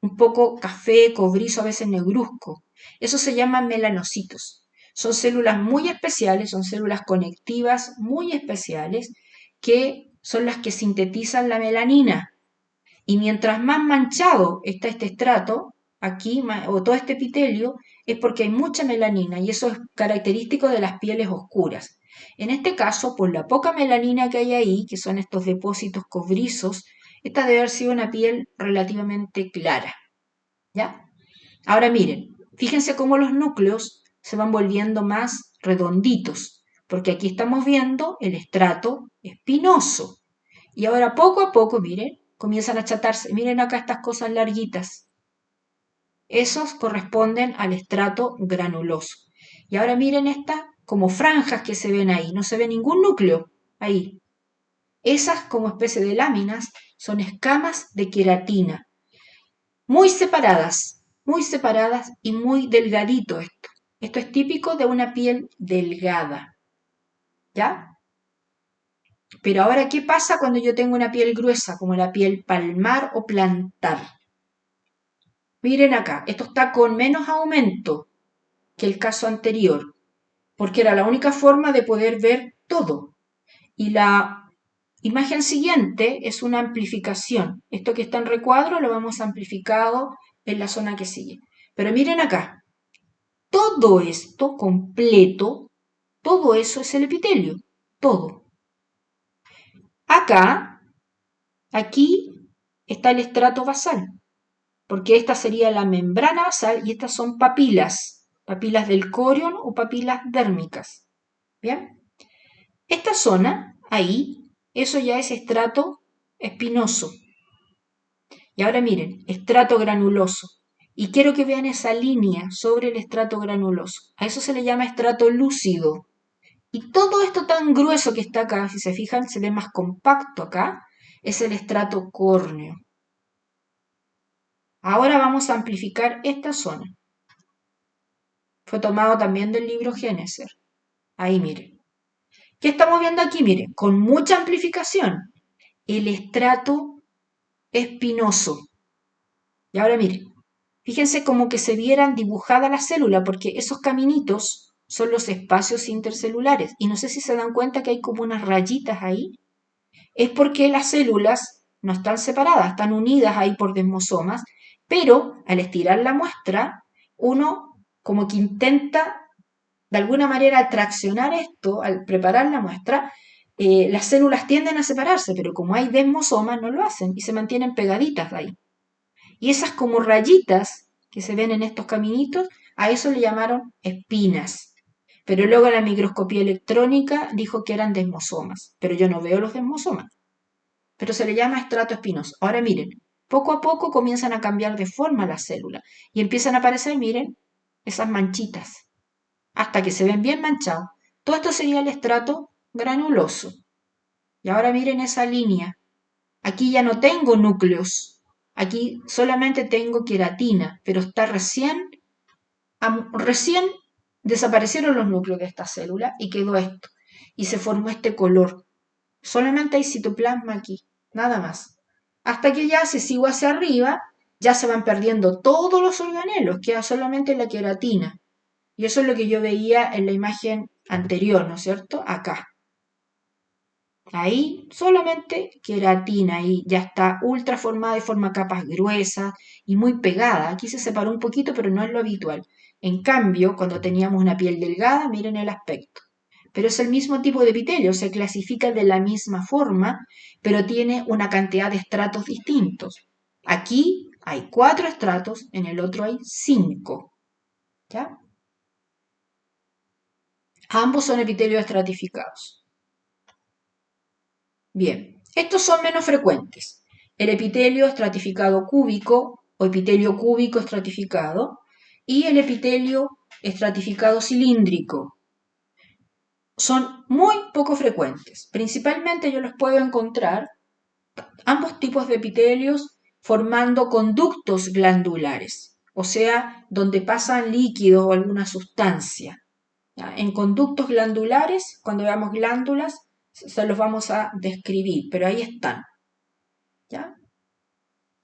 un poco café, cobrizo, a veces negruzco. Eso se llama melanocitos. Son células muy especiales, son células conectivas muy especiales que son las que sintetizan la melanina. Y mientras más manchado está este estrato, aquí, o todo este epitelio, es porque hay mucha melanina y eso es característico de las pieles oscuras. En este caso, por la poca melanina que hay ahí, que son estos depósitos cobrizos, esta debe haber sido una piel relativamente clara. ¿Ya? Ahora miren, fíjense cómo los núcleos se van volviendo más redonditos, porque aquí estamos viendo el estrato espinoso. Y ahora poco a poco, miren, comienzan a achatarse. Miren acá estas cosas larguitas. Esos corresponden al estrato granuloso. Y ahora miren estas como franjas que se ven ahí. No se ve ningún núcleo ahí. Esas como especie de láminas son escamas de queratina. Muy separadas y muy delgadito esto. Esto es típico de una piel delgada. ¿Ya? Pero ahora, ¿qué pasa cuando yo tengo una piel gruesa, como la piel palmar o plantar? Miren acá, esto está con menos aumento que el caso anterior, porque era la única forma de poder ver todo. Y la imagen siguiente es una amplificación. Esto que está en recuadro lo vemos amplificado en la zona que sigue. Pero miren acá, todo esto completo, Todo eso es el epitelio, todo. Acá, aquí está el estrato basal, porque esta sería la membrana basal y estas son papilas, papilas del corion o papilas dérmicas. ¿Bien? Esta zona, ahí, eso ya es estrato espinoso. Y ahora miren, estrato granuloso. Y quiero que vean esa línea sobre el estrato granuloso. A eso se le llama estrato lúcido. Y todo esto tan grueso que está acá, si se fijan, se ve más compacto acá, es el estrato córneo. Ahora vamos a amplificar esta zona. Fue tomado también del libro Génesis. Ahí miren. ¿Qué estamos viendo aquí? Miren, con mucha amplificación. El estrato espinoso. Y ahora miren, fíjense como que se vieran dibujada la célula, porque esos caminitos son los espacios intercelulares. Y no sé si se dan cuenta que hay como unas rayitas ahí. Es porque las células no están separadas, están unidas ahí por desmosomas, pero al estirar la muestra, uno como que intenta de alguna manera al traccionar esto, al preparar la muestra, las células tienden a separarse, pero como hay desmosomas no lo hacen y se mantienen pegaditas de ahí. Y esas como rayitas que se ven en estos caminitos, a eso le llamaron espinas. Pero luego la microscopía electrónica dijo que eran desmosomas, pero yo no veo los desmosomas. Pero se le llama estrato espinoso. Ahora miren, poco a poco comienzan a cambiar de forma las células y empiezan a aparecer, miren, esas manchitas, hasta que se ven bien manchados. Todo esto sería el estrato granuloso. Y ahora miren esa línea. Aquí ya no tengo núcleos. Aquí solamente tengo queratina, pero está recién desaparecieron los núcleos de esta célula y quedó esto. Y se formó este color. Solamente hay citoplasma aquí, nada más. Hasta que ya si sigo hacia arriba, ya se van perdiendo todos los organelos, queda solamente la queratina. Y eso es lo que yo veía en la imagen anterior, ¿no es cierto? Acá. Ahí solamente queratina y ya está ultra formada y forma capas gruesas y muy pegada. Aquí se separó un poquito, pero no es lo habitual. En cambio, cuando teníamos una piel delgada, miren el aspecto. Pero es el mismo tipo de epitelio, se clasifica de la misma forma, pero tiene una cantidad de estratos distintos. Aquí hay 4 estratos, en el otro hay 5. ¿Ya? Ambos son epitelios estratificados. Bien, estos son menos frecuentes. El epitelio estratificado cúbico o epitelio cúbico estratificado y el epitelio estratificado cilíndrico. Son muy poco frecuentes. Principalmente yo los puedo encontrar, ambos tipos de epitelios, formando conductos glandulares, o sea, donde pasan líquidos o alguna sustancia. ¿Ya? En conductos glandulares, cuando veamos glándulas, se los vamos a describir, pero ahí están. ¿Ya?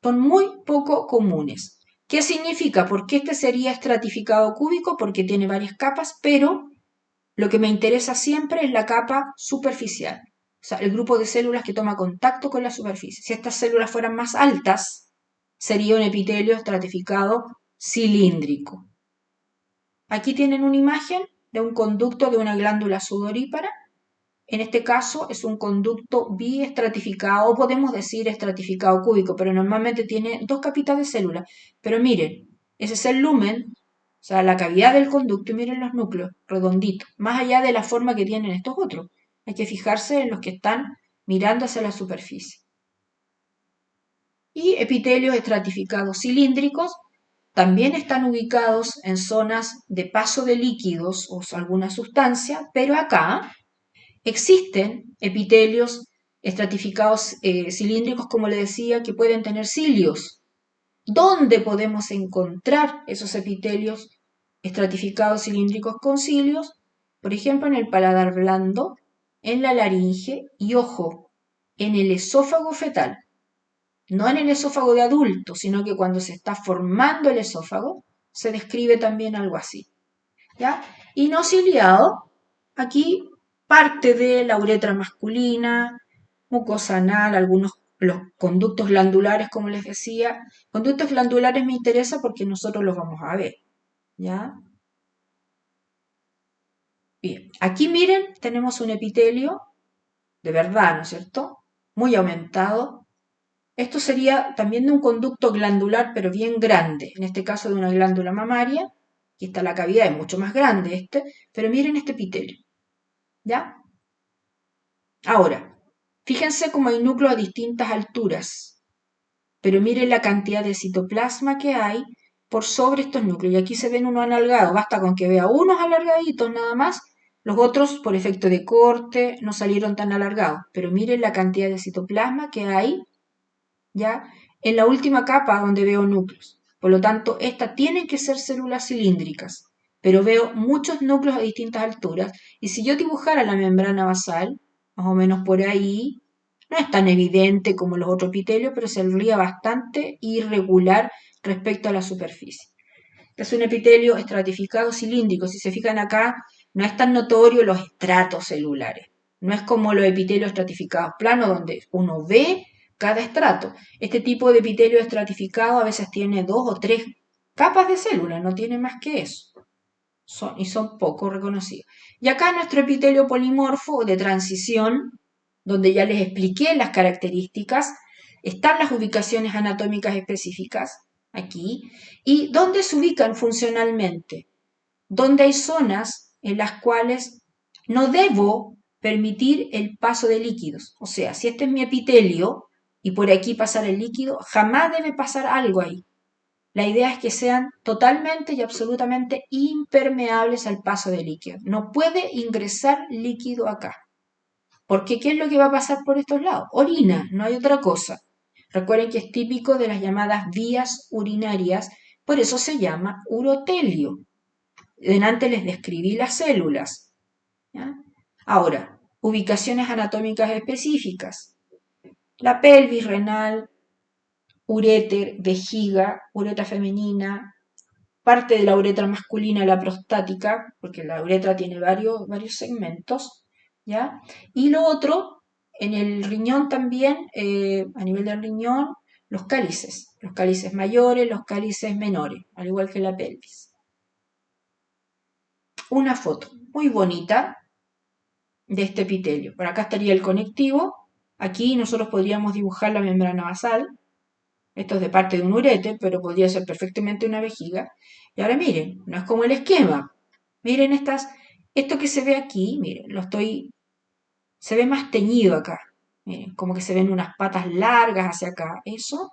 Son muy poco comunes. ¿Qué significa? Porque este sería estratificado cúbico porque tiene varias capas, pero lo que me interesa siempre es la capa superficial. O sea, el grupo de células que toma contacto con la superficie. Si estas células fueran más altas, sería un epitelio estratificado cilíndrico. Aquí tienen una imagen de un conducto de una glándula sudorípara. En este caso es un conducto biestratificado, o podemos decir estratificado cúbico, pero normalmente tiene 2 capitas de células. Pero miren, ese es el lumen, o sea, la cavidad del conducto, y miren los núcleos, redonditos, más allá de la forma que tienen estos otros. Hay que fijarse en los que están mirando hacia la superficie. Y epitelios estratificados cilíndricos también están ubicados en zonas de paso de líquidos o alguna sustancia, pero acá existen epitelios estratificados cilíndricos, como le decía, que pueden tener cilios. ¿Dónde podemos encontrar esos epitelios estratificados cilíndricos con cilios? Por ejemplo, en el paladar blando, en la laringe y, ojo, en el esófago fetal. No en el esófago de adulto, sino que cuando se está formando el esófago, se describe también algo así. ¿Ya? Y no ciliado, aquí parte de la uretra masculina, mucosa anal, algunos los conductos glandulares, como les decía. Conductos glandulares me interesa porque nosotros los vamos a ver. ¿Ya? Bien, Aquí miren, tenemos un epitelio de verdad, ¿no es cierto? Muy aumentado. Esto sería también de un conducto glandular, pero bien grande, en este caso de una glándula mamaria. Aquí está la cavidad, es mucho más grande pero miren este epitelio, ¿ya? Ahora, fíjense cómo hay núcleos a distintas alturas, pero miren la cantidad de citoplasma que hay por sobre estos núcleos. Y aquí se ven unos alargados, basta con que vea unos alargaditos nada más. Los otros, por efecto de corte, no salieron tan alargados, pero miren la cantidad de citoplasma que hay, ¿ya? En la última capa donde veo núcleos. Por lo tanto, estas tienen que ser células cilíndricas, pero veo muchos núcleos a distintas alturas. Y si yo dibujara la membrana basal, más o menos por ahí, no es tan evidente como los otros epitelios, pero se vería bastante irregular respecto a la superficie. Este es un epitelio estratificado cilíndrico. Si se fijan acá, no es tan notorio los estratos celulares. No es como los epitelios estratificados planos, donde uno ve cada estrato. Este tipo de epitelio estratificado a veces tiene 2 o 3 capas de células, no tiene más que eso. Son poco reconocidos. Y acá nuestro epitelio polimorfo de transición, donde ya les expliqué las características, están las ubicaciones anatómicas específicas, aquí, y dónde se ubican funcionalmente, donde hay zonas en las cuales no debo permitir el paso de líquidos. O sea, si este es mi epitelio y por aquí pasar el líquido, jamás debe pasar algo ahí. La idea es que sean totalmente y absolutamente impermeables al paso de líquido. No puede ingresar líquido acá. Porque ¿qué es lo que va a pasar por estos lados? Orina, no hay otra cosa. Recuerden que es típico de las llamadas vías urinarias, por eso se llama urotelio. Delante les describí las células. ¿Ya? Ahora, ubicaciones anatómicas específicas. La pelvis renal, uréter, vejiga, uretra femenina, parte de la uretra masculina, la prostática, porque la uretra tiene varios segmentos, ¿ya? Y lo otro, en el riñón también, a nivel del riñón, los cálices mayores, los cálices menores, al igual que la pelvis. Una foto muy bonita de este epitelio. Por acá estaría el conectivo, aquí nosotros podríamos dibujar la membrana basal, esto es de parte de un ureter, pero podría ser perfectamente una vejiga. Y ahora miren, no es como el esquema. Miren esto que se ve aquí, miren, se ve más teñido acá. Miren, como que se ven unas patas largas hacia acá. Eso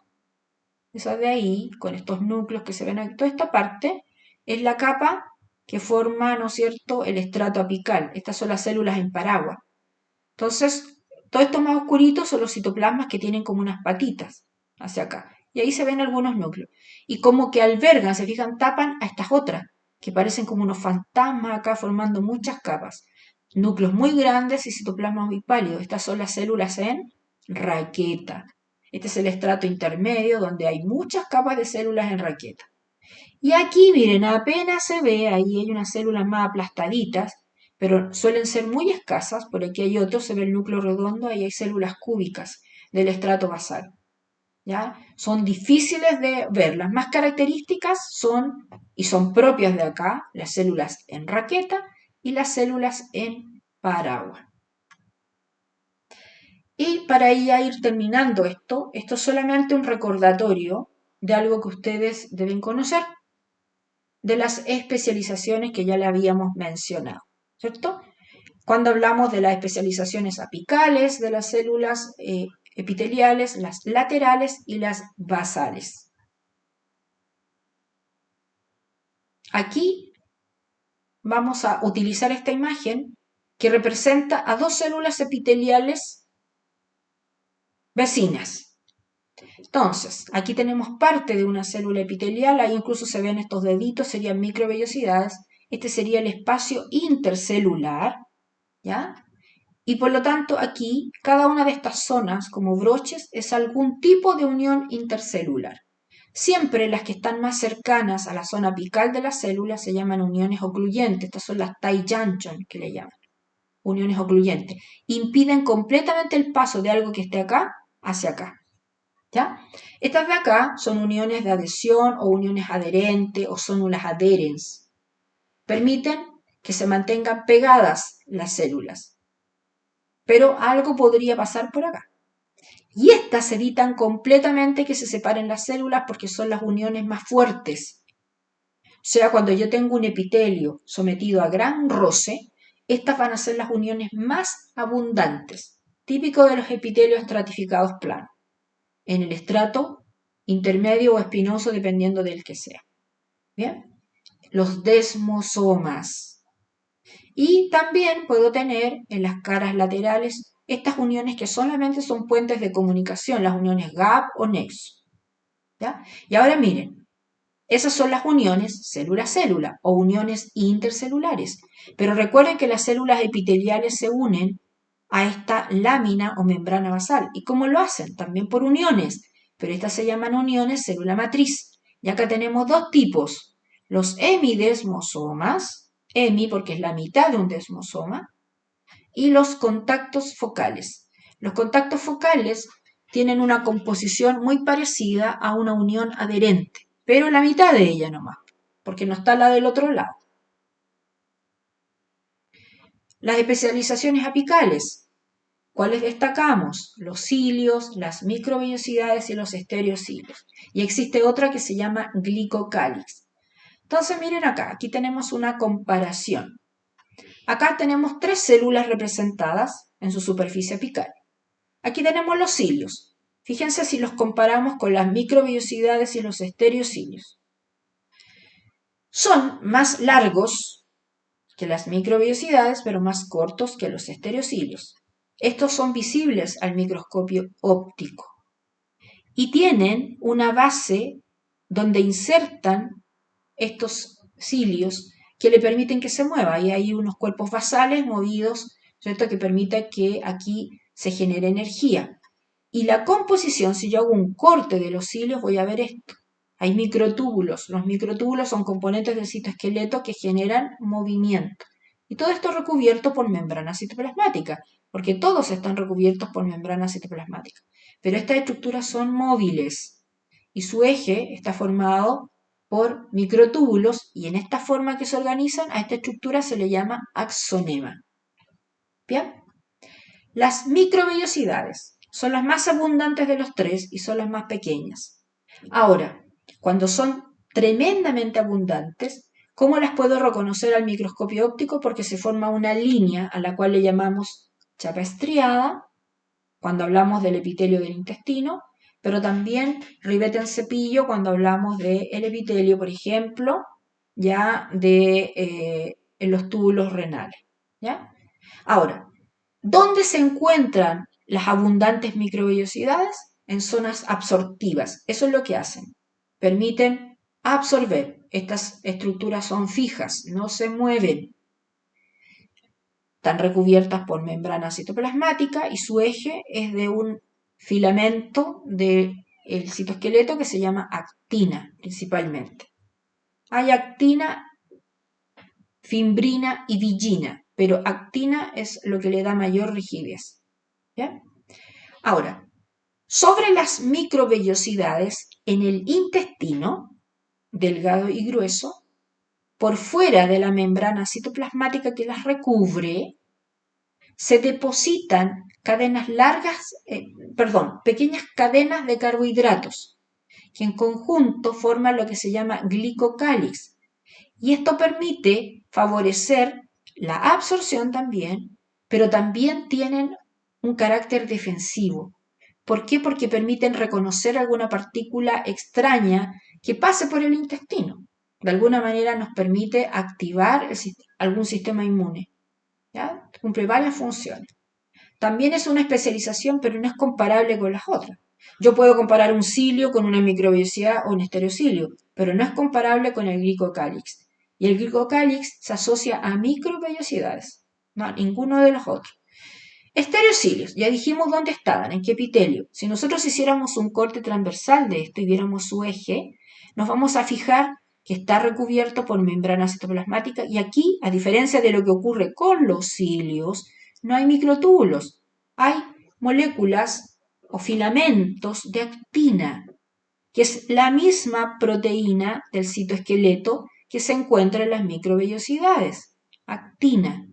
de ahí, con estos núcleos que se ven aquí, toda esta parte es la capa que forma, ¿no es cierto?, el estrato apical. Estas son las células en paraguas. Entonces, todo esto más oscurito son los citoplasmas que tienen como unas patitas hacia acá. Y ahí se ven algunos núcleos. Y como que albergan, se fijan, tapan a estas otras, que parecen como unos fantasmas acá formando muchas capas. Núcleos muy grandes y citoplasmas muy pálidos. Estas son las células en raqueta. Este es el estrato intermedio donde hay muchas capas de células en raqueta. Y aquí, miren, apenas se ve, ahí hay unas células más aplastaditas, pero suelen ser muy escasas. Por aquí hay otros, se ve el núcleo redondo, ahí hay células cúbicas del estrato basal. ¿Ya? Son difíciles de ver. Las más características son, y son propias de acá, las células en raqueta y las células en paraguas. Y para ya ir terminando esto es solamente un recordatorio de algo que ustedes deben conocer, de las especializaciones que ya le habíamos mencionado, ¿cierto? Cuando hablamos de las especializaciones apicales de las células epiteliales, las laterales y las basales. Aquí vamos a utilizar esta imagen que representa a dos células epiteliales vecinas. Entonces, aquí tenemos parte de una célula epitelial, ahí incluso se ven estos deditos, serían microvellosidades. Este sería el espacio intercelular, ¿ya? Y por lo tanto aquí cada una de estas zonas como broches es algún tipo de unión intercelular. Siempre las que están más cercanas a la zona apical de la célula se llaman uniones ocluyentes. Estas son las tight junction que le llaman. Uniones ocluyentes. Impiden completamente el paso de algo que esté acá hacia acá. ¿Ya? Estas de acá son uniones de adhesión o uniones adherentes o son unas adherens. Permiten que se mantengan pegadas las células. Pero algo podría pasar por acá. Y estas evitan completamente que se separen las células porque son las uniones más fuertes. O sea, cuando yo tengo un epitelio sometido a gran roce, estas van a ser las uniones más abundantes, típico de los epitelios estratificados planos, en el estrato intermedio o espinoso dependiendo del que sea. Bien, los desmosomas. Y también puedo tener en las caras laterales estas uniones que solamente son puentes de comunicación, las uniones gap o nexo. ¿Ya? Y ahora miren, esas son las uniones célula-célula o uniones intercelulares. Pero recuerden que las células epiteliales se unen a esta lámina o membrana basal. ¿Y cómo lo hacen? También por uniones, pero estas se llaman uniones célula matriz. Y acá tenemos dos tipos, los hemidesmosomas, hemi porque es la mitad de un desmosoma, y los contactos focales. Los contactos focales tienen una composición muy parecida a una unión adherente, pero la mitad de ella nomás, porque no está la del otro lado. Las especializaciones apicales, ¿cuáles destacamos? Los cilios, las microvellosidades y los estereocilios. Y existe otra que se llama glicocálix. Entonces miren acá, aquí tenemos una comparación. Acá tenemos tres células representadas en su superficie apical. Aquí tenemos los cilios. Fíjense si los comparamos con las microvellosidades y los estereocilios. Son más largos que las microvellosidades, pero más cortos que los estereocilios. Estos son visibles al microscopio óptico y tienen una base donde insertan estos cilios que le permiten que se mueva. Y hay unos cuerpos basales movidos, ¿cierto?, que permiten que aquí se genere energía. Y la composición, si yo hago un corte de los cilios, voy a ver esto. Hay microtúbulos. Los microtúbulos son componentes del citoesqueleto que generan movimiento. Y todo esto recubierto por membrana citoplasmática, porque todos están recubiertos por membrana citoplasmática. Pero estas estructuras son móviles y su eje está formado por microtúbulos y en esta forma que se organizan a esta estructura se le llama axonema. ¿Bien? Las microvellosidades son las más abundantes de los tres y son las más pequeñas. Ahora, cuando son tremendamente abundantes, ¿cómo las puedo reconocer al microscopio óptico? Porque se forma una línea a la cual le llamamos chapa estriada, cuando hablamos del epitelio del intestino, pero también ribete en cepillo cuando hablamos del epitelio, por ejemplo, ya de en los túbulos renales. ¿Ya? Ahora, ¿dónde se encuentran las abundantes microvellosidades? En zonas absortivas. Eso es lo que hacen. Permiten absorber. Estas estructuras son fijas, no se mueven. Están recubiertas por membrana citoplasmática y su eje es de un filamento del citoesqueleto que se llama actina principalmente. Hay actina, fimbrina y vigina, pero actina es lo que le da mayor rigidez. ¿Ya? Ahora, sobre las microvellosidades en el intestino, delgado y grueso, por fuera de la membrana citoplasmática que las recubre, se depositan pequeñas cadenas de carbohidratos, que en conjunto forman lo que se llama glicocálix. Y esto permite favorecer la absorción también, pero también tienen un carácter defensivo. ¿Por qué? Porque permiten reconocer alguna partícula extraña que pase por el intestino. De alguna manera nos permite activar algún sistema inmune. ¿Ya? Cumple varias funciones. También es una especialización, pero no es comparable con las otras. Yo puedo comparar un cilio con una microvellosidad o un estereocilio, pero no es comparable con el glicocálix. Y el glicocálix se asocia a microvellosidades, no, ninguno de los otros. Estereocilios, ya dijimos dónde estaban, en qué epitelio. Si nosotros hiciéramos un corte transversal de esto y viéramos su eje, nos vamos a fijar que está recubierto por membrana citoplasmática y aquí, a diferencia de lo que ocurre con los cilios, no hay microtúbulos, hay moléculas o filamentos de actina, que es la misma proteína del citoesqueleto que se encuentra en las microvellosidades. actina.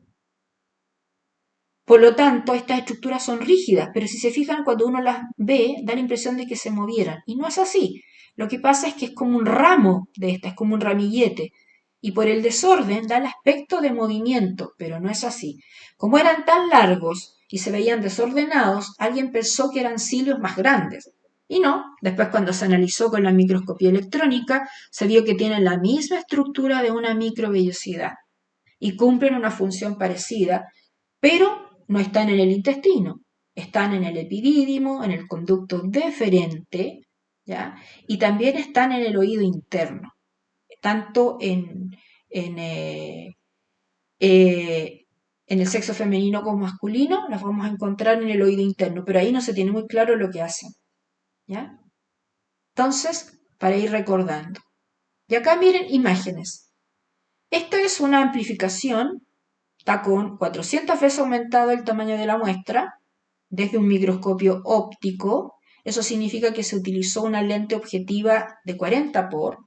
Por lo tanto, estas estructuras son rígidas, pero si se fijan, cuando uno las ve, da la impresión de que se movieran. Y no es así. Lo que pasa es que es como un ramo de esta, es como un ramillete. Y por el desorden da el aspecto de movimiento, pero no es así. Como eran tan largos y se veían desordenados, alguien pensó que eran cilios más grandes. Y no, después cuando se analizó con la microscopía electrónica, se vio que tienen la misma estructura de una microvellosidad y cumplen una función parecida, pero no están en el intestino, están en el epidídimo, en el conducto deferente, ¿ya? Y también están en el oído interno, tanto en, eh, eh, en el sexo femenino como masculino, las vamos a encontrar en el oído interno, pero ahí no se tiene muy claro lo que hacen, ¿ya? Entonces, para ir recordando. Y acá miren imágenes. Esta es una amplificación, está con 400 veces aumentado el tamaño de la muestra, desde un microscopio óptico. Eso significa que se utilizó una lente objetiva de 40 por.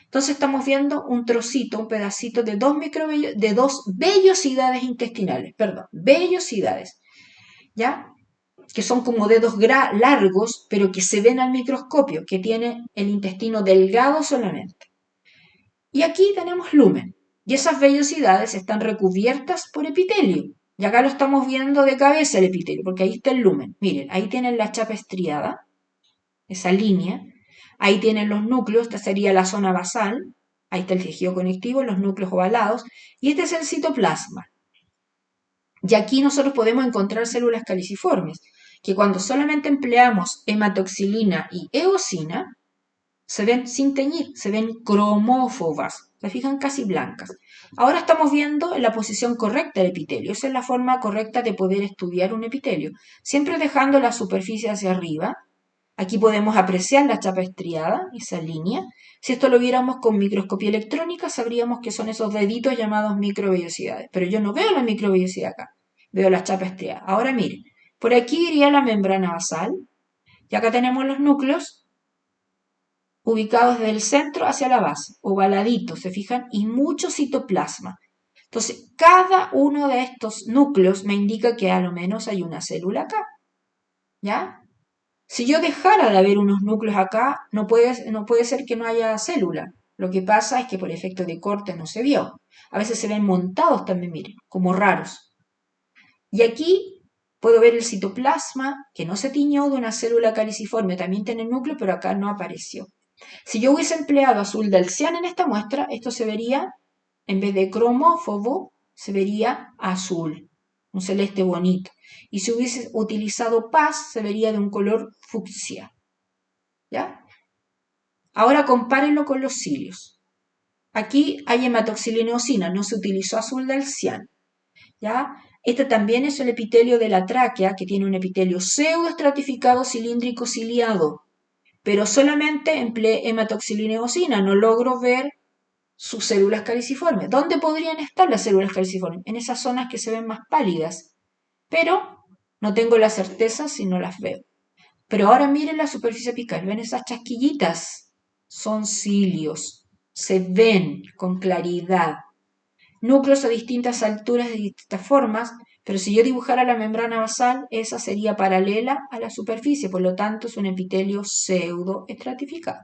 Entonces estamos viendo un trocito, un pedacito de dos vellosidades intestinales, perdón, vellosidades, ¿ya? Que son como dedos largos, pero que se ven al microscopio, que tiene el intestino delgado solamente. Y aquí tenemos lumen, y esas vellosidades están recubiertas por epitelio. Y acá lo estamos viendo de cabeza el epitelio, porque ahí está el lumen. Miren, ahí tienen la chapa estriada, esa línea. Ahí tienen los núcleos, esta sería la zona basal. Ahí está el tejido conectivo, los núcleos ovalados. Y este es el citoplasma. Y aquí nosotros podemos encontrar células caliciformes, que cuando solamente empleamos hematoxilina y eosina, se ven sin teñir, se ven cromófobas, se fijan casi blancas. Ahora estamos viendo la posición correcta del epitelio. Esa es la forma correcta de poder estudiar un epitelio. Siempre dejando la superficie hacia arriba. Aquí podemos apreciar la chapa estriada, esa línea. Si esto lo viéramos con microscopía electrónica, sabríamos que son esos deditos llamados microvellosidades. Pero yo no veo la microvellosidad acá, veo la chapa estriada. Ahora miren, por aquí iría la membrana basal, y acá tenemos los núcleos ubicados desde el centro hacia la base, ovaladitos, ¿se fijan? Y mucho citoplasma. Entonces, cada uno de estos núcleos me indica que a lo menos hay una célula acá, ¿ya? Si yo dejara de haber unos núcleos acá, no puede ser que no haya célula. Lo que pasa es que por efecto de corte no se vio. A veces se ven montados también, miren, como raros. Y aquí puedo ver el citoplasma, que no se tiñó de una célula caliciforme, también tiene núcleo, pero acá no apareció. Si yo hubiese empleado azul del cian en esta muestra, esto se vería, en vez de cromófobo, se vería azul, un celeste bonito. Y si hubiese utilizado paz, se vería de un color fucsia. ¿Ya? Ahora compárenlo con los cilios. Aquí hay hematoxilineosina, no se utilizó azul del cian. ¿Ya? Este también es el epitelio de la tráquea, que tiene un epitelio pseudoestratificado cilíndrico ciliado, pero solamente empleé hematoxilineosina, no logro ver sus células caliciformes. ¿Dónde podrían estar las células caliciformes? En esas zonas que se ven más pálidas, pero no tengo la certeza si no las veo. Pero ahora miren la superficie apical, ¿ven esas chasquillitas? Son cilios, se ven con claridad. Núcleos a distintas alturas de distintas formas, pero si yo dibujara la membrana basal, esa sería paralela a la superficie, por lo tanto es un epitelio pseudoestratificado.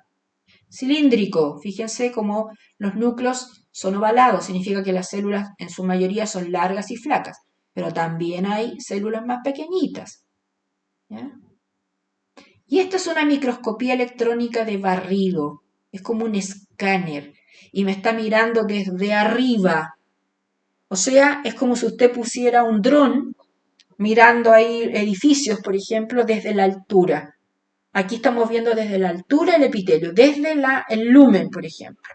Cilíndrico, fíjense cómo los núcleos son ovalados, significa que las células en su mayoría son largas y flacas, pero también hay células más pequeñitas. ¿Ya? Y esta es una microscopía electrónica de barrido, es como un escáner y me está mirando desde arriba. O sea, es como si usted pusiera un dron mirando ahí edificios, por ejemplo, desde la altura. Aquí estamos viendo desde la altura el epitelio, desde el lumen, por ejemplo.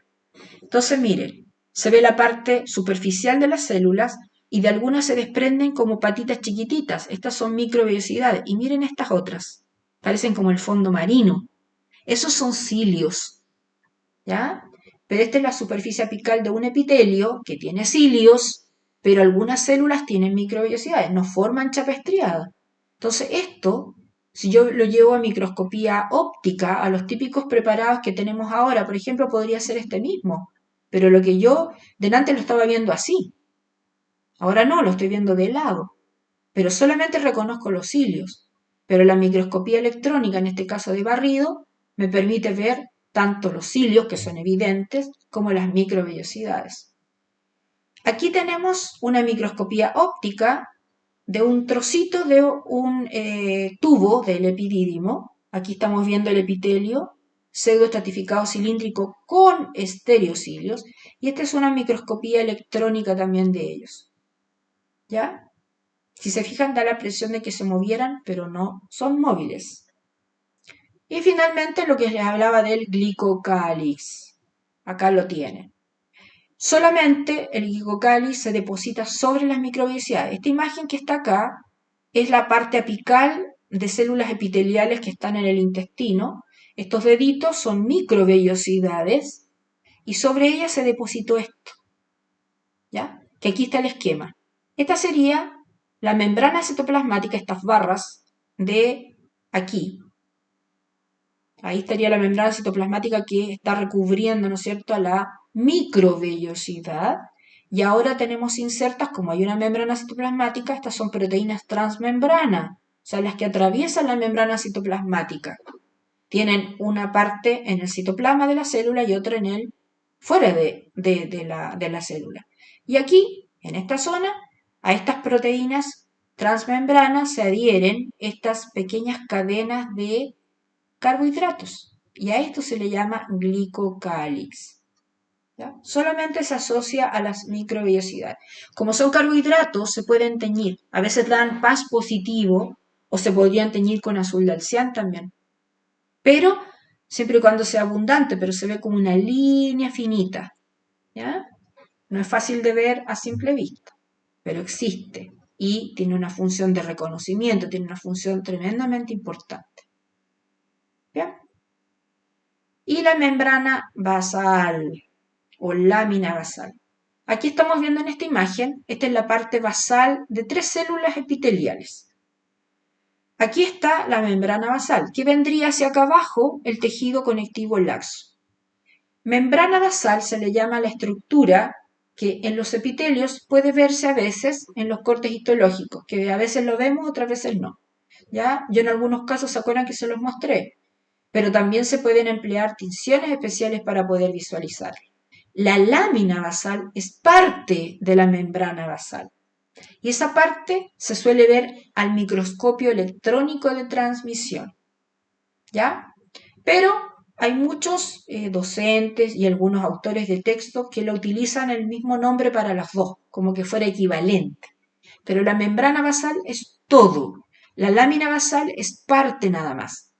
Entonces, miren, se ve la parte superficial de las células y de algunas se desprenden como patitas chiquititas. Estas son microvellosidades. Y miren estas otras. Parecen como el fondo marino. Esos son cilios, ¿ya? Pero esta es la superficie apical de un epitelio que tiene cilios, pero algunas células tienen microvellosidades, no forman chapa estriada. Entonces esto, si yo lo llevo a microscopía óptica, a los típicos preparados que tenemos ahora, por ejemplo, podría ser este mismo, pero lo que yo delante lo estaba viendo así. Ahora no, lo estoy viendo de lado, pero solamente reconozco los cilios. Pero la microscopía electrónica, en este caso de barrido, me permite ver tanto los cilios, que son evidentes, como las microvellosidades. Aquí tenemos una microscopía óptica de un trocito de un tubo del epidídimo. Aquí estamos viendo el epitelio pseudoestratificado cilíndrico con estereocilios, y esta es una microscopía electrónica también de ellos. ¿Ya? Si se fijan, da la impresión de que se movieran, pero no, son móviles. Y finalmente lo que les hablaba del glicocáliz. Acá lo tienen. Solamente el glicocáliz se deposita sobre las microvellosidades. Esta imagen que está acá es la parte apical de células epiteliales que están en el intestino. Estos deditos son microvellosidades y sobre ellas se depositó esto, ¿ya? Que aquí está el esquema. Esta sería la membrana citoplasmática, estas barras de aquí. Ahí estaría la membrana citoplasmática que está recubriendo, ¿no es cierto?, a la microvellosidad. Y ahora tenemos insertas, como hay una membrana citoplasmática, estas son proteínas transmembrana, o sea, las que atraviesan la membrana citoplasmática. Tienen una parte en el citoplasma de la célula y otra en el fuera de la célula. Y aquí, en esta zona, a estas proteínas transmembranas se adhieren estas pequeñas cadenas de carbohidratos, y a esto se le llama glicocáliz. ¿Ya? Solamente se asocia a las microvellosidades. Como son carbohidratos, se pueden teñir. A veces dan paz positivo o se podrían teñir con azul del cian también. Pero siempre y cuando sea abundante, pero se ve como una línea finita. ¿Ya? No es fácil de ver a simple vista, pero existe y tiene una función de reconocimiento, tiene una función tremendamente importante. ¿Bien? Y la membrana basal o lámina basal. Aquí estamos viendo en esta imagen, esta es la parte basal de 3 células epiteliales. Aquí está la membrana basal, que vendría hacia acá abajo el tejido conectivo laxo. Membrana basal se le llama la estructura que en los epitelios puede verse a veces en los cortes histológicos, que a veces lo vemos, otras veces no. ¿Ya? Yo en algunos casos se acuerdan que se los mostré, pero también se pueden emplear tinciones especiales para poder visualizar. La lámina basal es parte de la membrana basal y esa parte se suele ver al microscopio electrónico de transmisión, ¿ya? Pero hay muchos docentes y algunos autores de texto que lo utilizan el mismo nombre para las dos, como que fuera equivalente. Pero la membrana basal es todo. La lámina basal es parte nada más.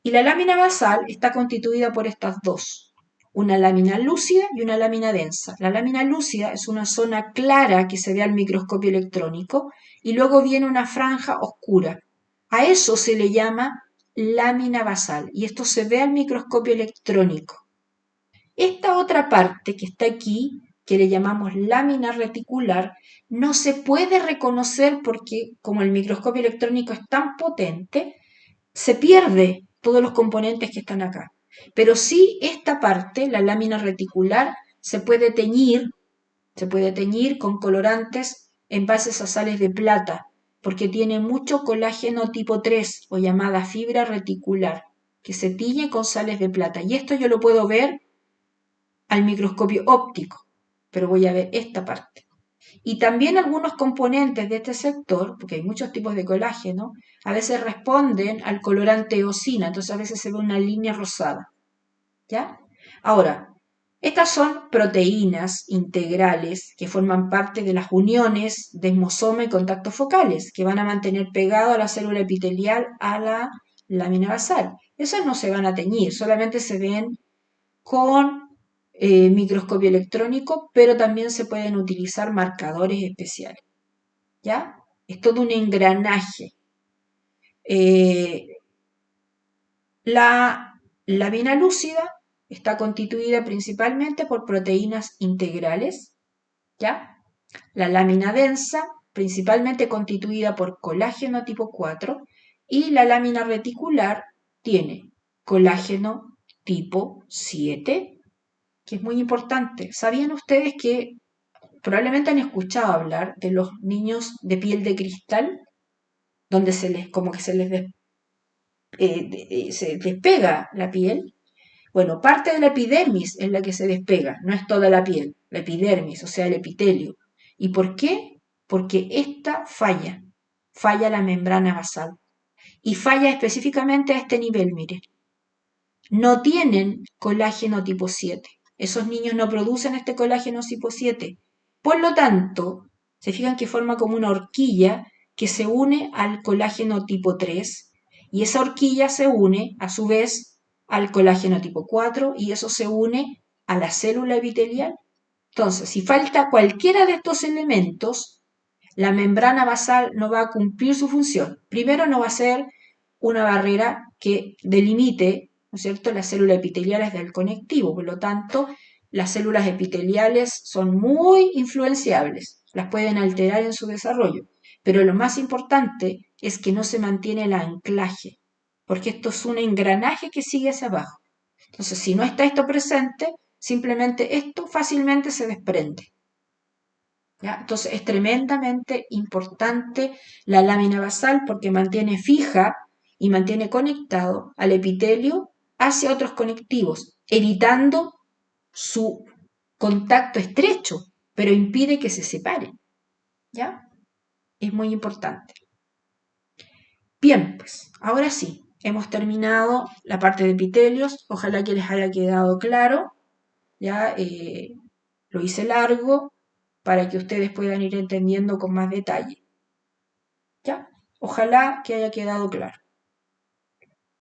Y la lámina basal está constituida por estas dos, una lámina lúcida y una lámina densa. La lámina lúcida es una zona clara que se ve al microscopio electrónico y luego viene una franja oscura. A eso se le llama lámina basal y esto se ve al microscopio electrónico. Esta otra parte que está aquí, que le llamamos lámina reticular, no se puede reconocer porque como el microscopio electrónico es tan potente, se pierde todos los componentes que están acá. Pero sí esta parte, la lámina reticular, se puede teñir con colorantes en bases a sales de plata, porque tiene mucho colágeno tipo 3 o llamada fibra reticular, que se tiñe con sales de plata. Y esto yo lo puedo ver al microscopio óptico, pero voy a ver esta parte. Y también algunos componentes de este sector, porque hay muchos tipos de colágeno, a veces responden al colorante eosina, entonces a veces se ve una línea rosada. ¿Ya? Ahora, estas son proteínas integrales que forman parte de las uniones de desmosoma y contacto focales, que van a mantener pegado a la célula epitelial a la lámina basal. Esas no se van a teñir, solamente se ven con microscopio electrónico, pero también se pueden utilizar marcadores especiales. ¿Ya? Es todo un engranaje. La lámina lúcida está constituida principalmente por proteínas integrales, ¿ya? La lámina densa, principalmente constituida por colágeno tipo 4, y la lámina reticular tiene colágeno tipo 7, que es muy importante. ¿Sabían ustedes que probablemente han escuchado hablar de los niños de piel de cristal, donde como que se despega la piel. Bueno, parte de la epidermis es la que se despega, no es toda la piel, la epidermis, o sea, el epitelio. ¿Y por qué? Porque esta falla la membrana basal. Y falla específicamente a este nivel, mire. No tienen colágeno tipo 7. Esos niños no producen este colágeno tipo 7. Por lo tanto, se fijan que forma como una horquilla que se une al colágeno tipo 3 y esa horquilla se une a su vez al colágeno tipo 4 y eso se une a la célula epitelial. Entonces, si falta cualquiera de estos elementos, la membrana basal no va a cumplir su función. Primero, no va a ser una barrera que delimite, ¿no es cierto?, las células epiteliales del conectivo. Por lo tanto, las células epiteliales son muy influenciables, las pueden alterar en su desarrollo. Pero lo más importante es que no se mantiene el anclaje, porque esto es un engranaje que sigue hacia abajo. Entonces, si no está esto presente, simplemente esto fácilmente se desprende. ¿Ya? Entonces es tremendamente importante la lámina basal porque mantiene fija y mantiene conectado al epitelio hacia otros conectivos, evitando su contacto estrecho, pero impide que se separen. ¿Ya? Es muy importante. Bien, pues ahora sí, hemos terminado la parte de epitelios. Ojalá que les haya quedado claro. Ya lo hice largo para que ustedes puedan ir entendiendo con más detalle. ¿Ya? Ojalá que haya quedado claro.